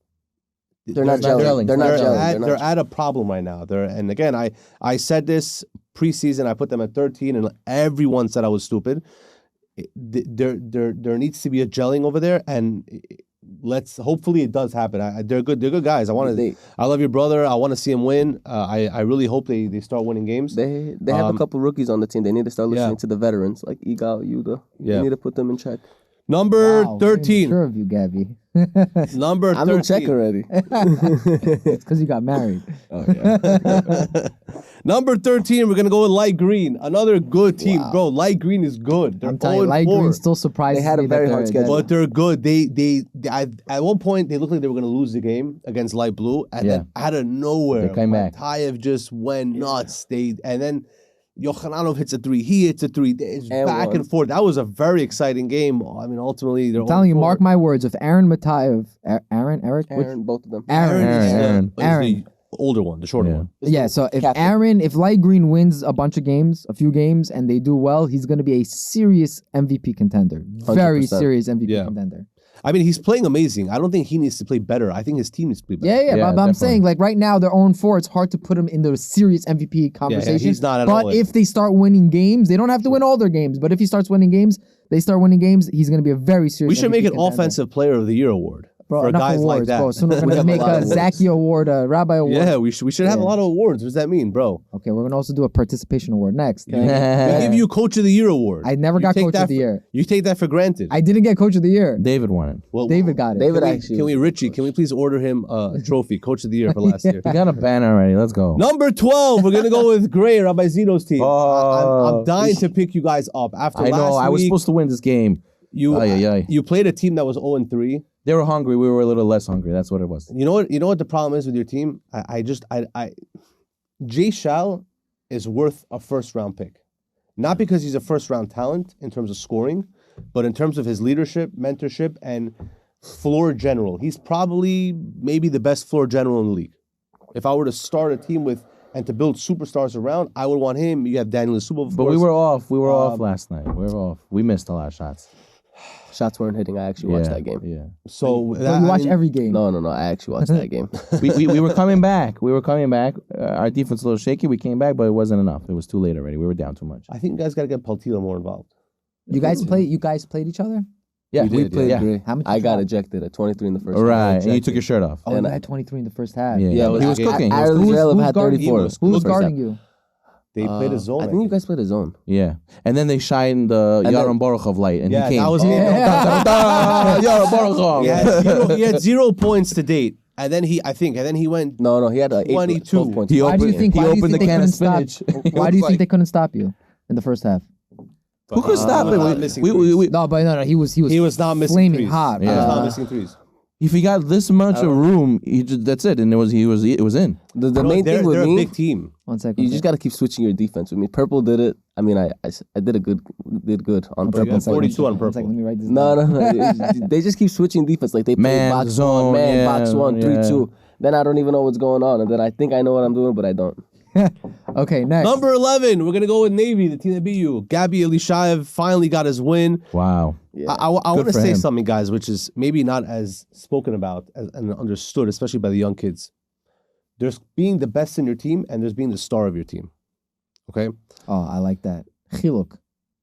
They're not
gelling.
gelling. They're not
they're
gelling.
at,
They're
they're
not.
at a problem right now. And again, I said this preseason. I put them at 13, and everyone said I was stupid. There needs to be a gelling over there, and hopefully it does happen. They're good. They're good guys. I love your brother. I want to see him win. I really hope they start winning games.
They have a couple rookies on the team. They need to start listening
Yeah.
to the veterans like Igal, Yuga.
Yeah.
They need to put them in check.
Number
Wow, very
13.
Sure of you, Gabby.
Number 13.
I'm in check already.
It's because you got married.
Number 13, we're gonna go with light green. Another good team,
Wow.
bro. Light green is good. They're
I'm telling you,
0-4.
light green still surprises
They had a
me that
very
they're-
hard schedule.
But they're good. At one point they looked like they were gonna lose the game against light blue, and then out of nowhere,
They came back.
Matayev just went nuts. And then Yochananov hits a 3. He hits a 3. It's
And
back
one.
and forth. That was a very exciting game. I mean, ultimately, they're
I'm telling you,
0-4.
mark my words. If Aaron Matayev, Eric,
Aaron, both of them.
Aaron,
Aaron.
is the older one, the shorter
Yeah.
one.
Yeah, so if
Captain.
if Light Green wins a bunch of games, a few games, and they do well, he's going to be a serious MVP contender. Very
100%.
serious MVP
Yeah.
contender.
I mean, he's playing amazing. I don't think he needs to play better. I think his team needs to play better.
Yeah,
Yeah,
but I'm
definitely.
saying, like, right now, they're 0-4. It's hard to put him in the serious MVP conversation.
he's not at
But
all.
if they start winning games, they don't have to win all their games. But if he starts winning games, they start winning games, he's going to be a very serious
We should
MVP
make an
contender.
Offensive Player of the Year award
Bro,
for
enough
guys
awards,
like that.
bro. Soon we're
We
going to
have a
make
lot
a
of awards.
Zaki Award, a Rabbi Award.
Yeah, we should have a
Yeah.
lot of awards. What does that mean, bro?
Okay, we're going to also do a participation award next.
We give you Coach of the Year award.
I never
You
got
take
Coach
that
of the
for-
Year.
You take that for granted.
I didn't get Coach of the Year.
David won it.
Well,
David got it.
David
Can we, Richie? Can we please order him a trophy, Coach of the Year for last year?
We got a banner already. Let's go.
Number 12, we're gonna go with Gray, Rabbi Zeno's team.
Oh.
I'm dying to pick you guys up after
I know.
last
I was
week.
supposed to win this game.
You
Ay, ay, ay.
you played a team that was 0-3.
They were hungry. We were a little less hungry. That's what it was.
You know what the problem is with your team? Jay Shal is worth a first round pick. Not because he's a first round talent in terms of scoring, but in terms of his leadership, mentorship, and floor general. He's probably maybe the best floor general in the league. If I were to start a team and to build superstars around, I would want him. You have Daniel Subov, of
But
course.
we were off. We were off last night. We were off. We missed a lot of shots.
Shots weren't hitting. I actually watched that game.
Yeah.
So
So you watch every game.
No. I actually watched that game.
we were coming back. We were coming back. Our defense was a little shaky. We came back, but it wasn't enough. It was too late already. We were down too much.
I think you guys got to get Paltila more involved.
You guys played each other?
Yeah,
We played
yeah.
great.
How much
I
you
got
got?
ejected at 23 in the first.
Right,
half.
and you took your shirt off.
Oh,
And
you
I-
had 23 in the first half.
Yeah,
Yeah,
he was cooking. He was
Ireland
cooking.
Israel
Who's
had
guarding
34.
you?
Who's
First
guarding
half.
you?
They played a zone.
I think you guys played a zone.
Yeah, and then they shined the
And
Yaron Baruchov light, and
Yeah,
he came.
that was
Yaron Baruchov.
He had 0 points to date, and then he went.
No, he had
22.
12 points.
He
Why do you
opened-
think?
he
Why do you
opened
think
the
they
can of
couldn't stop?
spinach.
Why do you think they couldn't stop you in the first half?
Who could stop
He was not
it?
missing
We,
threes.
No, but no, he was
He was not missing
flaming
threes.
hot.
He was
Yeah.
not missing threes.
if he got this much of room, that's it, and it was in.
The
No,
main
they're
thing with
a
me,
big team.
1 second.
you just got to keep switching your defense with me. Purple did it. I mean, I did good on
You
purple.
got 42 on
1
purple.
second, let me write this
No,
down.
they just keep switching defense. Like they play
Man,
box
zone,
one, man,
yeah,
box one, 3-2.
yeah.
Then I don't even know what's going on, and then I think I know what I'm doing, but I don't.
Okay, next.
Number 11, we're gonna go with Navy, the team that beat you. Gabby Elishayev finally got his win.
Wow.
Yeah.
I want to
for
say
him.
something, guys, which is maybe not as spoken about and understood, especially by the young kids. There's being the best in your team, and there's being the star of your team. Okay.
Oh, I like that. Chiluk.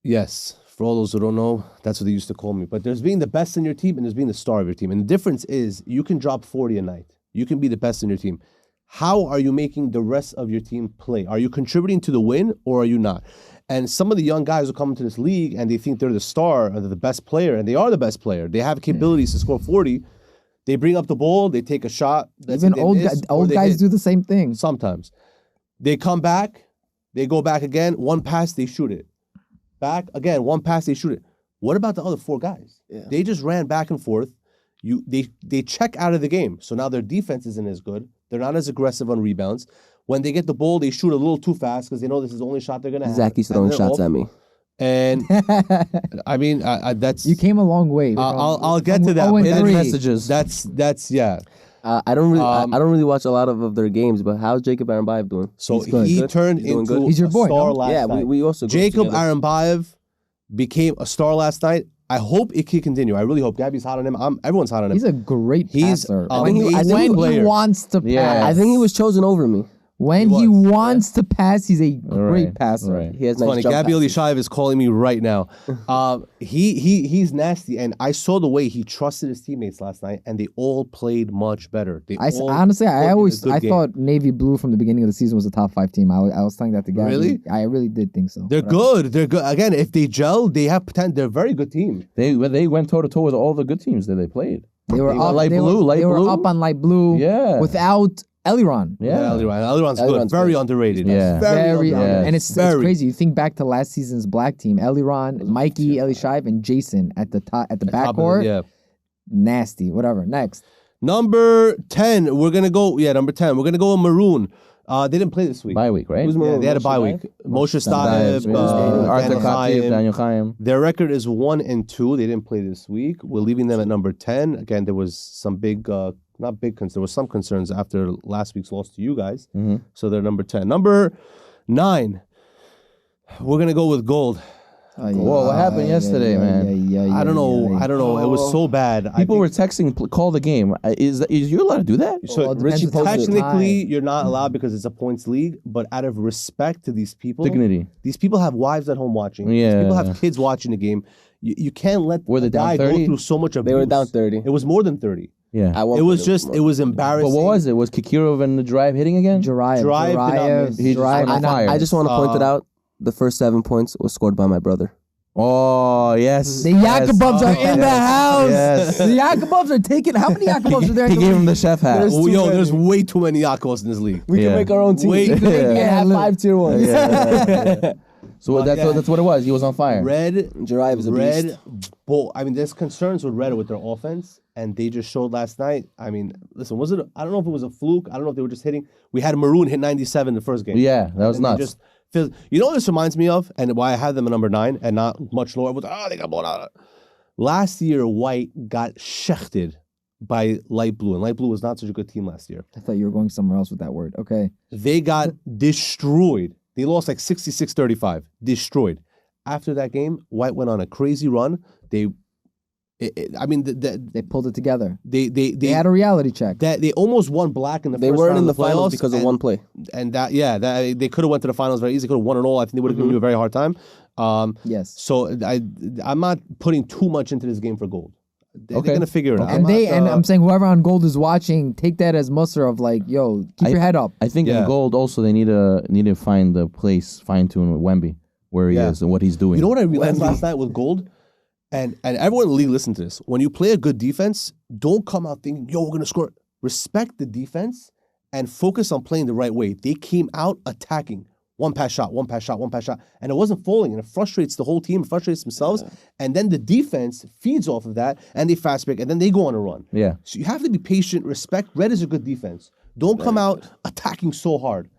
Yes, for all those who don't know, that's what they used to call me. But there's being the best in your team and there's being the star of your team. And the difference is you can drop 40 a night. You can be the best in your team. How are you making the rest of your team play? Are you contributing to the win or are you not? And some of the young guys who come into this league and they think they're the star or they're the best player, and they are the best player. They have capabilities to score 40. They bring up the ball, they take a shot. That's
Even
it, they
old
miss, or
old
they
guys
hit.
do the same thing.
Sometimes. They come back, they go back again. One pass, they shoot it. Back again, one pass, they shoot it. What about the other 4 guys?
Yeah.
They just ran back and forth. They check out of the game. So now their defense isn't as good. They're not as aggressive on rebounds. When they get the ball, they shoot a little too fast because they know this is the only shot they're going to have.
Zacky's throwing shots at me.
And I mean, that's...
You came a long way.
I'll get to that.
From 0-3.
Hidden messages.
That's yeah.
I don't really watch a lot of their games, but how's Jacob Arambayev doing?
So
He's good.
he
Good?
turned
He's doing
into
good?
He's your
a
boy,
star
no?
last
Yeah,
night.
we also grew
Jacob
together.
Arambayev became a star last night. I hope it can continue. I really hope. Gabby's hot on him. Everyone's hot on him.
He's a great
He's
passer.
amazing
when he
player.
wants to pass.
Yeah.
I think he was chosen over me.
When
He
he
was,
wants to pass, he's a great
Right,
passer.
right.
He has
It's
nice
funny.
jump
Gabby
passes.
Elishayev is calling me right now. He's nasty, and I saw the way he trusted his teammates last night, and they all played much better.
Honestly, I
good game.
thought Navy Blue from the beginning of the season was a top 5 team. I was telling that to Gabby.
Really?
I really did think so.
They're good. They're good. Again, if they gel, they have potential. They're a very good team.
They went toe to toe with all the good teams that they played.
They were up.
light
they
blue,
were,
light
they
blue.
were up on light blue.
Yeah.
Without Eliron.
Yeah.
Eliron's good.
Eliron's
Very
good.
underrated.
Yeah.
Very
underrated.
Yeah.
and it's
Very.
crazy. You think back to last season's black team: Eliron, Mikey, Elishayev, and Jason at the top at the
Top of the-
backcourt.
Yeah.
Nasty. Whatever. Next.
Number 10, we're going to go. Yeah, number 10. We're going to go with Maroon. They didn't play this week.
Bye week, right?
Who's
Yeah,
Maroon?
they had a
Moshe
bye
Dayan?
week. Moshe
Dives,
Stayev,
Arthur
Daniel
Khatib,
Chaim.
Daniel Chaim.
Their record is 1-2. They didn't play this week. We're leaving them at number 10. Again, there was some big, not big concerns. There was some concerns after last week's loss to you guys.
Mhm.
So they're number 10. Number 9, we're going to go with Gold.
Whoa, what happened yesterday, man?
I don't know. It was so bad.
People were texting, call the game. Is you allowed to do that?
So
Well, it depends
Richie
if it's
posted it.
technically,
tie.
you're not allowed because it's a points league. But out of respect to these people,
Dignity.
these people have wives at home watching.
Yeah.
These people have kids watching the game. You can't let
Were they
a
down
guy go
30?
through so much abuse.
They were down 30.
It was more than 30.
Yeah.
I won't
It was
put
just, it was embarrassing.
But what was it? Was Kikirov and the drive hitting again?
Jarayev.
Drive did not miss.
He just
Jarayev
went on
did not-
fire.
I just want to point it out. The first 7 points was scored by my brother.
Oh, yes.
The Yakubovs are in the house.
Yes.
The Yakubovs are taking. How many Yakubovs are there?
He gave him the chef hat.
There's
Oh,
too
yo,
many.
there's way too many Yakovs in this league.
We
Yeah.
can make our own team.
Wait.
We can have
Yeah.
5 tier 1s.
So
Well,
that's
yeah.
that's what it was. He was on fire.
Red,
Jarayev is a beast.
bull. I mean, there's concerns with Red with their offense, and they just showed last night. I mean, listen, was it? I don't know if it was a fluke. I don't know if they were just hitting. We had Maroon hit 97 the first game.
Yeah, that was
And they
nuts.
just you know what this reminds me of, and why I had them at number 9 and not much lower. Was they got blown out. Last year, White got shechted by Light Blue, and Light Blue was not such a good team last year.
I thought you were going somewhere else with that word. Okay.
They got destroyed. They lost like 66-35. Destroyed. After that game, White went on a crazy run. They
pulled it together.
They
They had a reality check.
that they almost won black in the
They
first
weren't
round
in the
of playoffs
finals because of
and-
one play.
And that they could have went to the finals very easy. Could have won it all. I think they would have given you a very hard time.
Yes.
So I'm not putting too much into this game for Gold. They're
Okay.
gonna figure it out.
And I'm saying whoever on Gold is watching, take that as muster of like, yo, keep your head up.
I think
Yeah.
in gold also they need to find the place, fine tune with Wemby, where he
Yeah.
is and what he's doing.
You know what I realized last night with Gold? And everyone in the league listen to this. When you play a good defense, don't come out thinking, yo, we're going to score. Respect the defense and focus on playing the right way. They came out attacking. One pass shot, one pass shot, one pass shot. And it wasn't falling. And it frustrates the whole team, it frustrates themselves. Yeah. And then the defense feeds off of that and they fast break and then they go on a run.
Yeah.
So you have to be patient. Respect. Red is a good defense. Don't come out attacking so hard.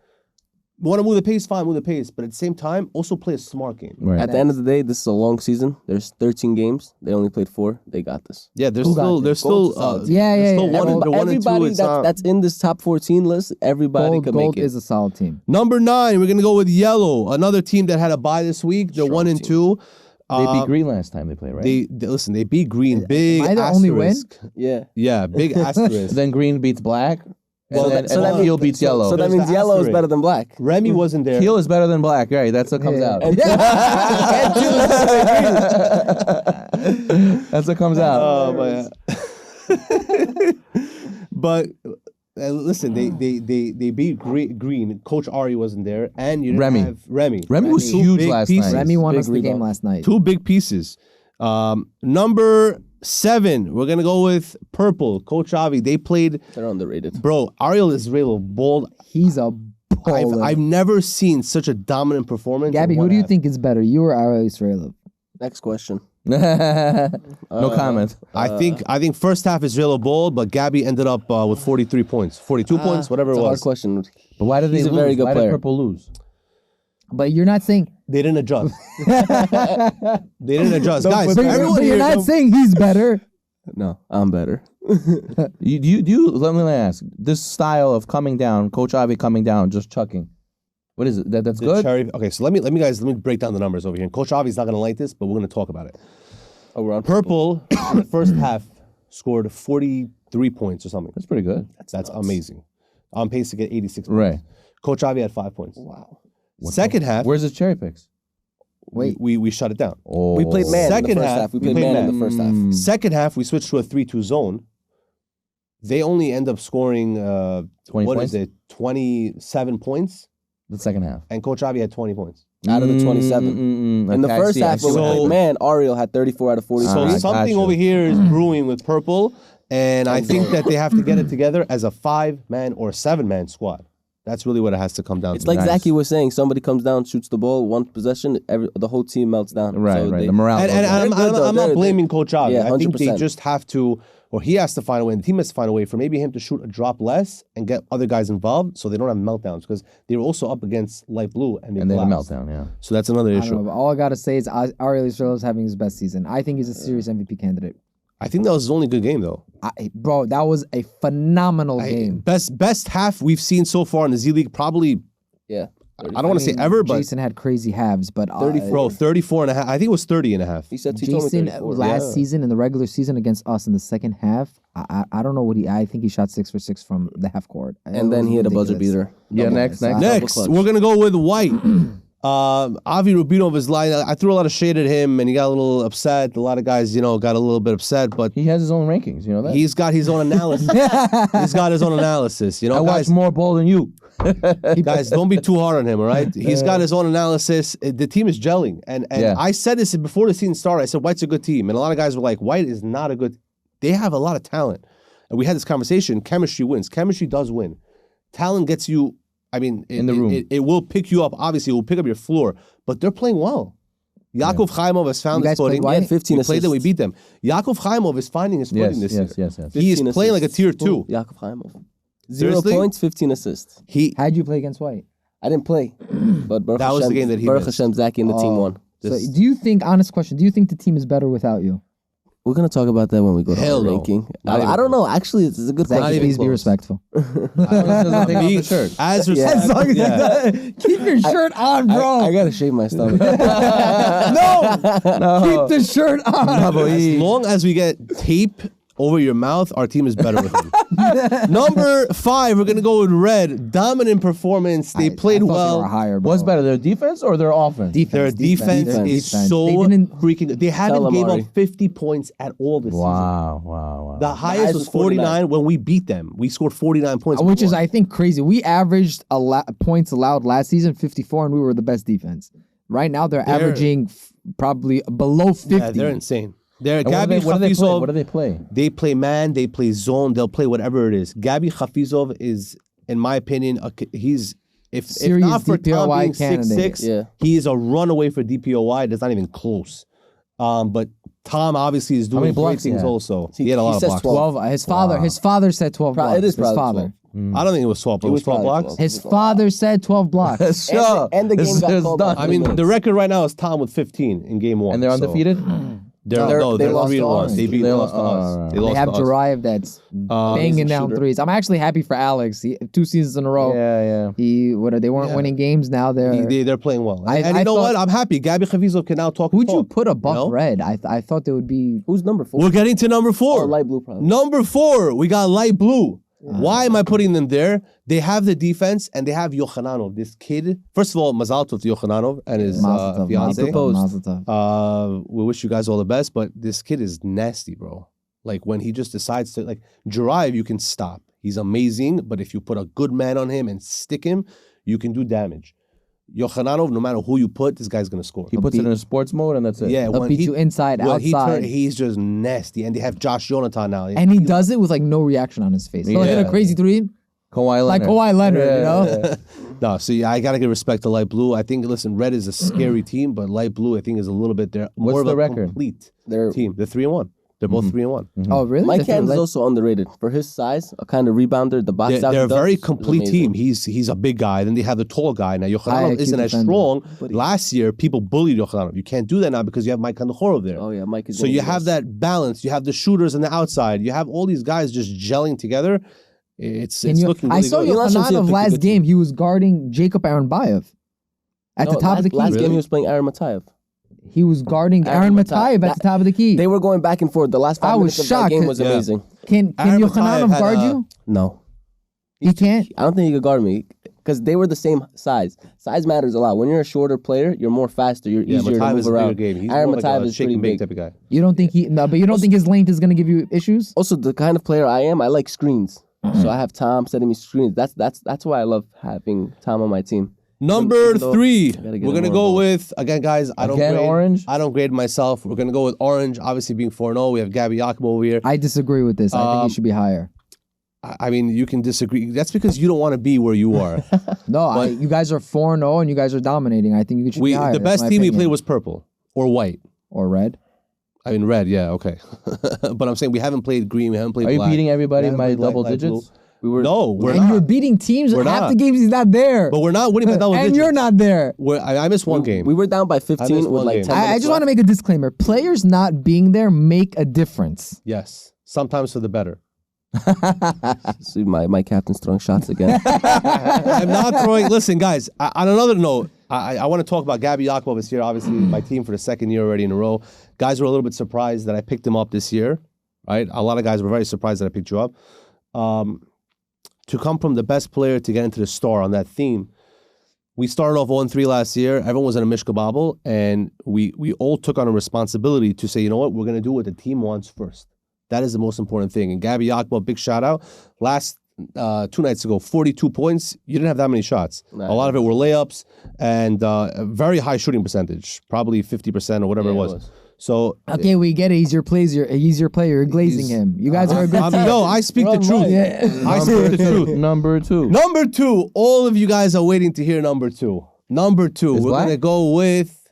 You want to move the pace, fine, move the pace. But at the same time, also play a smart game.
Right.
At the end of the day, this is a long season. There's 13 games. They only played 4. They got this.
Yeah, there's
Who got
still
this?
there's still
Gold's solid.
Yeah,
there's
yeah,
still
yeah.
one and, they're 1 and 2.
Everybody
It's not.
that's in this top 14 list, everybody
Gold,
can
Gold
make it.
is a solid team.
Number 9, we're gonna go with Yellow, another team that had a bye this week. They're
Strong
1 and
team.
2.
They beat Green last time they played, right?
They listen. They beat Green. Big
Am I the only win?
asterisk.
Yeah.
Yeah, big asterisk.
Then Green beats Black.
Well,
and then,
so
and
that
then Teal
means-
beats Yellow.
So that
There's
means
the
yellow is
asterisk.
better than black.
Remy wasn't there.
Teal is better than Black, right? That's what comes
Yeah.
out.
And
That's what comes out.
Oh but listen, they beat Green. Coach Ari wasn't there, and you didn't
Remy.
have Remy.
Remy was
Two
huge
big
last
pieces.
night.
Remy won
Big
us the game
rebound.
last night.
2 big pieces. Number 7, we're gonna go with Purple. Coach Avi. They played.
They're underrated.
Bro, Ariel Israel balled.
He's a baller.
I've never seen such a dominant performance.
Gabby,
in
who
one
do you
half.
think is better, you or Ariel Israelov?
Next question.
No comment.
I think first half Israel bowled, but Gabby ended up with 43 points, 42 points, whatever
It's
it
a hard
was.
question.
But why did they
He's a
lose?
very good
Why
player.
did Purple lose?
But you're not saying.
They didn't adjust. They didn't adjust, guys.
But
Everyone
you're
here.
not saying he's better.
No, I'm better.
Let me ask. This style of coming down, Coach Avi coming down, just chucking. What is it? That's
The
good.
Okay, so let me break down the numbers over here. And Coach Avi's not gonna like this, but we're gonna talk about it.
Oh, we're on
Purple in the first half scored 43 points or something.
That's pretty good.
That's amazing. On pace to get 86 points.
Right.
Coach Avi had 5 points.
Wow.
Second half,
Where's his cherry picks?
we shut it down.
Oh,
We played man in the
Second
first
half,
half. We
we
played
played
man in the
man.
first half.
Second half, we switched to a 3-2 zone. They only end up scoring
20
what
points?
is it? 27 points,
The second half.
and Coach Avi had 20 points.
Out of the 27. In the first half, when we played man, Ariel had 34 out of 43.
So
I
something
gotcha.
over here is brewing with Purple, and I think that they have to get it together as a 5-man or 7-man squad. That's really what it has to come down
It's
to.
like
Nice.
Zaki was saying, somebody comes down, shoots the ball, one possession, the whole team melts down.
Right,
So
right.
they-
The morale.
And
goes down.
I'm,
They're good, though.
I'm not
They're-
blaming Coach Avi.
Yeah,
I think they
100%.
just have to, or he has to find a way, and the team has to find a way for maybe him to shoot a drop less and get other guys involved so they don't have meltdowns, because they were also up against light blue and they
and they had a
collapsed.
meltdown, yeah.
So that's another
I don't
issue.
know, but all I gotta say is Ariel Israelov is having his best season. I think he's a serious MVP candidate.
I think that was his only good game, though.
Bro, that was a phenomenal game.
Best half we've seen so far in the Z League, probably,
Yeah.
I don't want to say ever, but
Jason had crazy halves, but
34 and a half. I think it was 30 and a half.
He said he told me
Jason
34.
last season in the regular season against us in the second half, I don't know what I think he shot 6 for 6 from the half court.
And then he had a buzzer
ridiculous.
beater.
Yeah, next.
Next,
clutch.
we're gonna go with White. Avi Rubinov is lying. I threw a lot of shade at him, and he got a little upset. A lot of guys, got a little bit upset, but
He has his own rankings, you know that?
he's got his own analysis. He's got his own analysis.
I watch more ball than you.
Guys, don't be too hard on him, all right? He's got his own analysis. The team is gelling. And
Yeah.
I said this before the season started. I said, White's a good team. And a lot of guys were like, White is not a good... They have a lot of talent. And we had this conversation. Chemistry wins. Chemistry does win. Talent gets you...
In the room.
It will pick you up. Obviously, it will pick up your floor. But they're playing well. Yakov Chaimov has found
You
his
guys played
footing.
White?
Yeah, 15
We played them. We
assists.
beat them. Yakov Chaimov is finding his footing this year.
Yes.
He is
15
playing like a
assists.
tier 2.
Who? Yakov Chaimov. 0
Seriously?
points, 15 assists.
How'd you play against White?
I didn't play, but Baruch
That was the
Hashem-
game that he
Baruch
missed.
Hashem, Zaki, and the team won.
So do you think, honest question, do you think the team is better without you?
We're gonna talk about that when we go to
Hell
our
no.
ranking.
Not even
I don't know. Actually, it's a good
Zach,
question.
please be
close.
respectful.
Take off the shirt.
As
Yeah.
respect- yeah.
Keep your shirt on, bro.
I gotta shave my stomach.
No, keep the shirt on.
As long as we get tape over your mouth, our team is better with him. Number 5, we're gonna go with Red. Dominant performance. They played
I thought they
well.
were higher, bro.
What's better, their defense or their offense?
Their defense is
defense.
so
They didn't-
freaking. They haven't
them,
gave
Ari.
up 50 points at all this season.
Wow.
The highest was 49 when we beat them. We scored 49 points.
Which is,
before.
I think, crazy. We averaged points allowed last season 54, and we were the best defense. Right now, they're averaging probably below 50.
Yeah, they're insane. They're
And what
Gabby
do they play?
Khafizov.
What do they play?
They play man, they play zone, they'll play whatever it is. Gabby Khafizov is, in my opinion, he's if
Serious
not for Tom
DPOY
being
candidate.
6'6",
Yeah.
he is a runaway for DPOY. That's not even close. But Tom obviously is
many
doing great
blocks he
things
had?
also. He had a
he
lot of
says
blocks.
12.
His father said 12 blocks.
It is
his
probably
father.
12.
I don't think it was 12, but it was 12
probably
blocks.
12.
His father said 12 blocks.
Sure.
And the game
It's-
got
it's
called
done.
off.
I mean, the record right now is Tom with 15 in game 1.
And they're
so
undefeated?
They're
They lost
3-1.
to Orange.
They beat
They
lost to
lost-
us.
alright.
They
They
lost
have
to us.
Jarive that's banging down
shooter.
threes. I'm actually happy for Alex. 2 seasons in a row.
Yeah.
They weren't winning games. Now
They're playing well.
I
And you know
thought-
what? I'm happy. Gabby Khafizov can now talk.
Who'd you
talk,
put above
know?
Red? I thought they would be.
Who's number 4?
We're getting to number 4.
Oh, light blue, probably.
Number 4, we got light blue. Why am I putting them there? They have the defense and they have Yochananov, this kid. First of all, Mazal Tov to Yochananov and his
Mazel tov,
fiance.
Mazel tov.
We wish you guys all the best, but this kid is nasty, bro. Like when he just decides to, like, Jarive, you can stop. He's amazing, but if you put a good man on him and stick him, you can do damage. Yochananov, no matter who you put, this guy's gonna score.
He puts it in a sports mode and that's it.
Yeah,
He'll beat you inside, outside.
He's just nasty, and they have Josh Jonathan now.
And he does it with like no reaction on his face. He'll hit a
Yeah.
crazy three.
Kawhi
like
Leonard.
Kawhi Leonard, you know?
Yeah.
No, so yeah, I gotta give respect to light blue. I think, listen, red is a scary team, but light blue, I think, is a little bit there.
What's
More of
the
a
record?
complete
They're
team. They're 3-1. They're both 3-1.
Oh, really?
Mike
That's what
Canton's
like-
also underrated for his size. A kind of rebounder. The box out.
They're a
he does
very
is
complete
amazing.
team. He's a big guy. Then they have the tall guy. Now
High
Yochanan
IQ
isn't as
defender.
strong. Last year, people bullied Yochanan. You can't do that now because you have Mike Kandahorov there.
Oh yeah, Mike is.
So you have that balance. You have the shooters on the outside. You have all these guys just gelling together. It's
Can you-
looking
I
really
saw
good.
Yochanan
Yochanan of
picked a
last
good team.
game. He was guarding Jacob Aronbayev at the top of the key.
Last game
Really?
he was playing Aaron Matayev.
He was guarding Aaron
Aaron
Matayev at
Matayev.
the top of the key.
They were going back and forth. The last 5
I was
minutes of that
shocked
game
'cause-
was
Yeah.
amazing.
Can
Aaron
Yochanan
Matayev had,
guard you?
No,
He can't.
I don't think he could guard me because they were the same size. Size matters a lot. When you're a shorter player, you're more faster. You're
Yeah,
easier to
Matayev
move
is a bigger
around.
game. He's
Aaron
more like
Matayev
a
is
shake
pretty
and bake
big.
type of guy.
You don't think he? No, but you don't think his length is going to give you issues?
Also, the kind of player I am, I like screens. So I have Tom setting me screens. That's why I love having Tom on my team.
Number
Even though-
3,
gotta get
we're gonna
more
go
involved.
with again, guys. I don't
Again,
grade
orange?
I don't grade myself. We're gonna go with orange. Obviously, being 4-0, we have Gabby Yakubov over here.
I disagree with this. I think he should be higher.
I mean, you can disagree. That's because you don't want to be where you are.
No, you guys are 4-0 and you guys are dominating. I think you should be higher.
The
That's
best
my
team we
opinion.
played was purple or white.
or red.
I mean, red. Yeah, okay. But I'm saying we haven't played green. We haven't played
Are you
black.
beating everybody
We haven't
by
played black,
double
light blue.
digits?
No, we're
And
not.
you're beating teams.
We're
half
not.
the games he's not there.
But we're not winning by double
and
digits.
you're not there.
I missed one game.
We were down by 15
missed
with
one
like
game.
10 minutes
I just want to
left.
make a disclaimer. Players not being there make a difference.
Yes, sometimes for the better.
See, my captain's throwing shots again.
I'm not throwing. Listen, guys. On another note, I want to talk about Gabby Yakubov is here. Obviously, my team for the second year already in a row. Guys were a little bit surprised that I picked him up this year. Right, a lot of guys were very surprised that I picked you up. To come from the best player to get into the star on that theme. We started off 0-3 last year. Everyone was in a Mishka bobble, and we all took on a responsibility to say, you know what, we're going to do what the team wants first. That is the most important thing. And Gabby Yakubov, big shout out. Last 2 nights ago, 42 points. You didn't have that many shots.
Nah.
A lot of it were layups and a very high shooting percentage, probably 50% or whatever
Yeah,
it
it
was.
was.
So
Okay, we get it. He's your player. You're glazing him. You guys are a good team.
no, I speak the
Wrong
truth.
line.
Yeah.
I speak the truth.
Number 2.
Number 2, all of you guys are waiting to hear number 2. Number 2,
Is
we're
black?
going to go with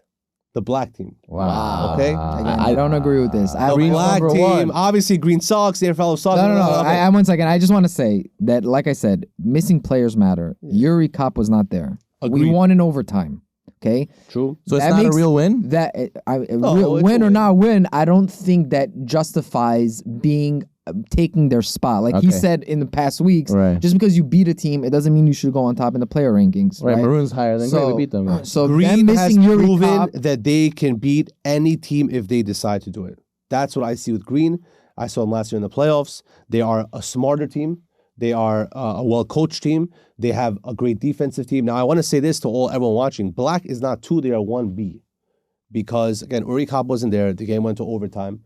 the black team.
Wow.
Okay.
I don't agree with this. I
The
read
black
number
team,
one.
obviously green socks, their fellow socks.
No. I 1 second. I just want to say that, like I said, missing players matter. Yuri Kopp was not there. We
Agreed.
won in overtime. Okay,
True.
So it's
That
not a
makes-
real win?
that
it's
win
a
or
win.
not win, I don't think that justifies being taking their spot. Like he
Okay.
said in the past weeks,
Right.
just because you beat a team, it doesn't mean you should go on top in the player rankings.
Right,
Right.
Maroon's higher than great. We beat them. Yeah.
So them
Green has
missing Yuri
proven
Kopp,
that they can beat any team if they decide to do it. That's what I see with Green. I saw them last year in the playoffs. They are a smarter team. They are a well-coached team. They have a great defensive team. Now, I want to say this to everyone watching. Black is not 2, they are 1B. Because, again, Uri Kopp wasn't there. The game went to overtime.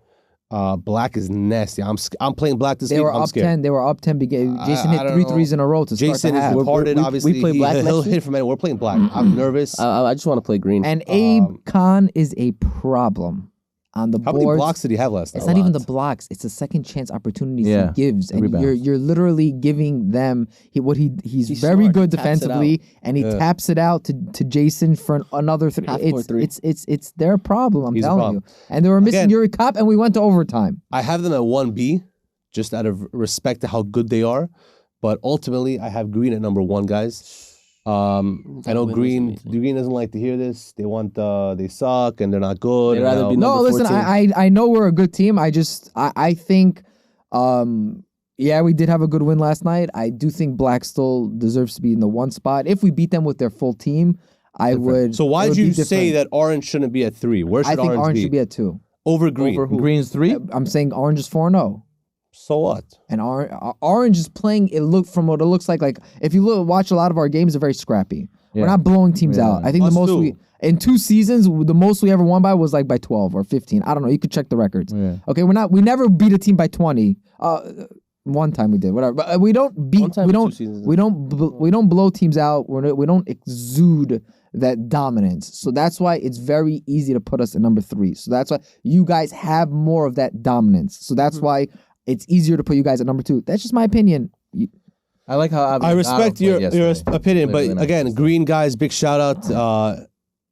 Black is nasty. I'm playing black this
they
game.
were
I'm
up
scared.
10. They were up 10. Jason
I
hit
don't
3
know.
threes in a row to
Jason
start the half.
is retarded,
we
obviously.
play black
He'll
next week?
hit from anywhere. We're playing black. I'm nervous.
I just want to play green.
And Abe Khan is a problem on the
How many
boards.
blocks did he have last night?
It's not even the blocks; it's the second chance opportunities
Yeah,
he gives,
the
and
rebounds.
you're literally giving them he's
He's
very
smart.
good
He taps it
defensively, and he
Yeah.
taps it out to Jason for another three.
Half-court three.
It's their problem. I'm
He's a
telling
problem.
you. And they were missing
Again-
Yuri Kopp, and we went to overtime.
I have them at 1B, just out of respect to how good they are. But ultimately, I have Green at number 1, guys. I know
win was
Green.
amazing.
Green doesn't like to hear this. They want they suck and they're not good.
They'd
and
rather
now-
be
No,
number
listen,
14.
I know we're a good team. I think, yeah, we did have a good win last night. I do think Black still deserves to be in the 1 spot. If we beat them with their full team, I would.
So why
it
did
would
you
be
say
different.
that Orange shouldn't be at 3? Where should
I think Orange
be?
should be at 2.
Over Green.
Over who?
Green's 3?
I'm saying Orange is 4-0.
So what?
And Orange is playing. From what it looks like if you watch a lot of our games, they're very scrappy. We're
Yeah.
not blowing teams
Yeah.
out. I think
Us
the most
too.
in 2 seasons, the most we ever won by was like by 12 or 15. I don't know. You could check the records.
Yeah.
Okay, we never beat a team by 20. One time we did, whatever. But we don't beat.
One time
We
in 2
don't.
seasons.
We don't blow teams out. We don't exude that dominance. So that's why it's very easy to put us in number 3. So that's why you guys have more of that dominance. So that's why it's easier to put you guys at number 2. That's just my opinion.
I like how
I respect your opinion,
Played
but
really nice.
again, green guys, big shout out.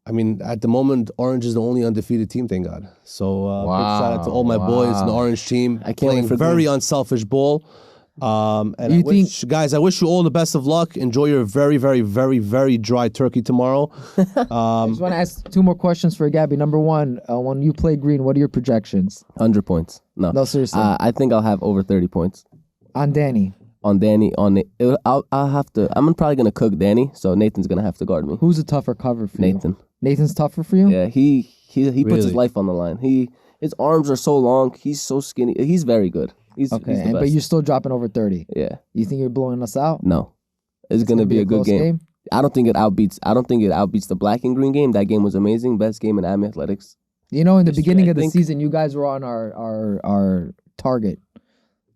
I mean, at the moment, Orange is the only undefeated team, thank God. So big shout out to all my boys in the Orange team.
I can't wait
playing
for
very
green.
unselfish ball. And
You
guys, I wish you all the best of luck. Enjoy your very, very, very, very dry turkey tomorrow.
I just want to ask 2 more questions for Gabby. Number 1, when you play green, what are your projections?
100 points. No,
seriously.
I think I'll have over 30 points.
On Danny,
On Danny, I'll have to. I'm probably gonna cook Danny, so Nathan's gonna have to guard me.
who's a tougher cover for you?
Nathan.
Nathan's tougher for you?
Yeah, he puts his
Really?
life on the line. His arms are so long. He's so skinny. He's very good. He's
Okay,
the
but
best.
you're still dropping over 30.
Yeah,
You think you're blowing us out?
no, it's gonna be a good
close
game. I don't think it outbeats the black and green game. That game was amazing. Best game in AMI athletics.
You know, in the
History,
beginning
I
of the
think.
season, you guys were on our target.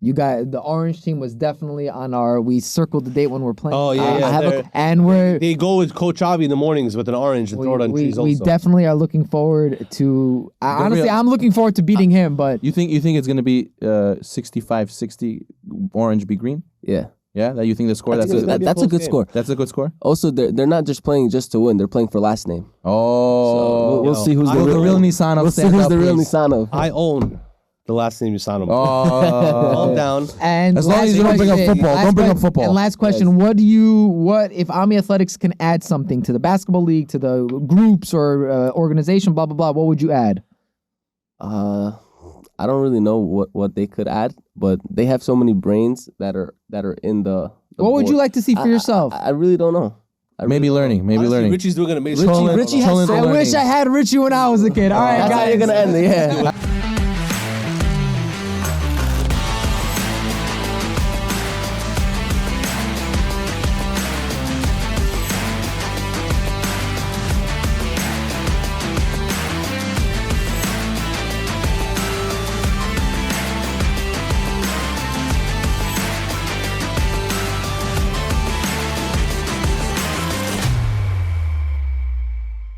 You guys, the orange team was definitely on our. We circled the date when we're playing.
Oh, yeah,
I
yeah.
have
they're-
And we're
They go with Coach Avi in the mornings with an orange and throw it on trees
we
also.
definitely are looking forward to. Honestly,
Gabriel-
I'm looking forward to beating him. But
You think it's gonna be 65-60 orange be green?
Yeah,
Yeah, that you think the score
That's
that's
good.
a,
that's a good
game.
score.
that's a good score.
Also, they're not just playing just to win. They're playing for last name.
Oh,
We'll see who's
Will
the
the real Nissan
We'll see who's the real Nissanov.
I own the last name you signed him.
Oh,
Calm down.
and
As long
last
as you don't bring up
question-
football.
last
Don't bring up
que-
football.
And last question: what if Ami Athletics can add something to the basketball league, to the groups or organization, blah blah blah? What would you add?
I don't really know what they could add, but they have so many brains that are in the
What would you
board.
like to see for yourself?
I really don't know.
maybe learning. Maybe
Honestly,
learning.
Richie's doing an amazing
Richie-
job.
Richie has
Trolling
so
I
learning.
wish I had Richie when I was a kid. All right,
That's
guys.
how you're gonna end it. Yeah.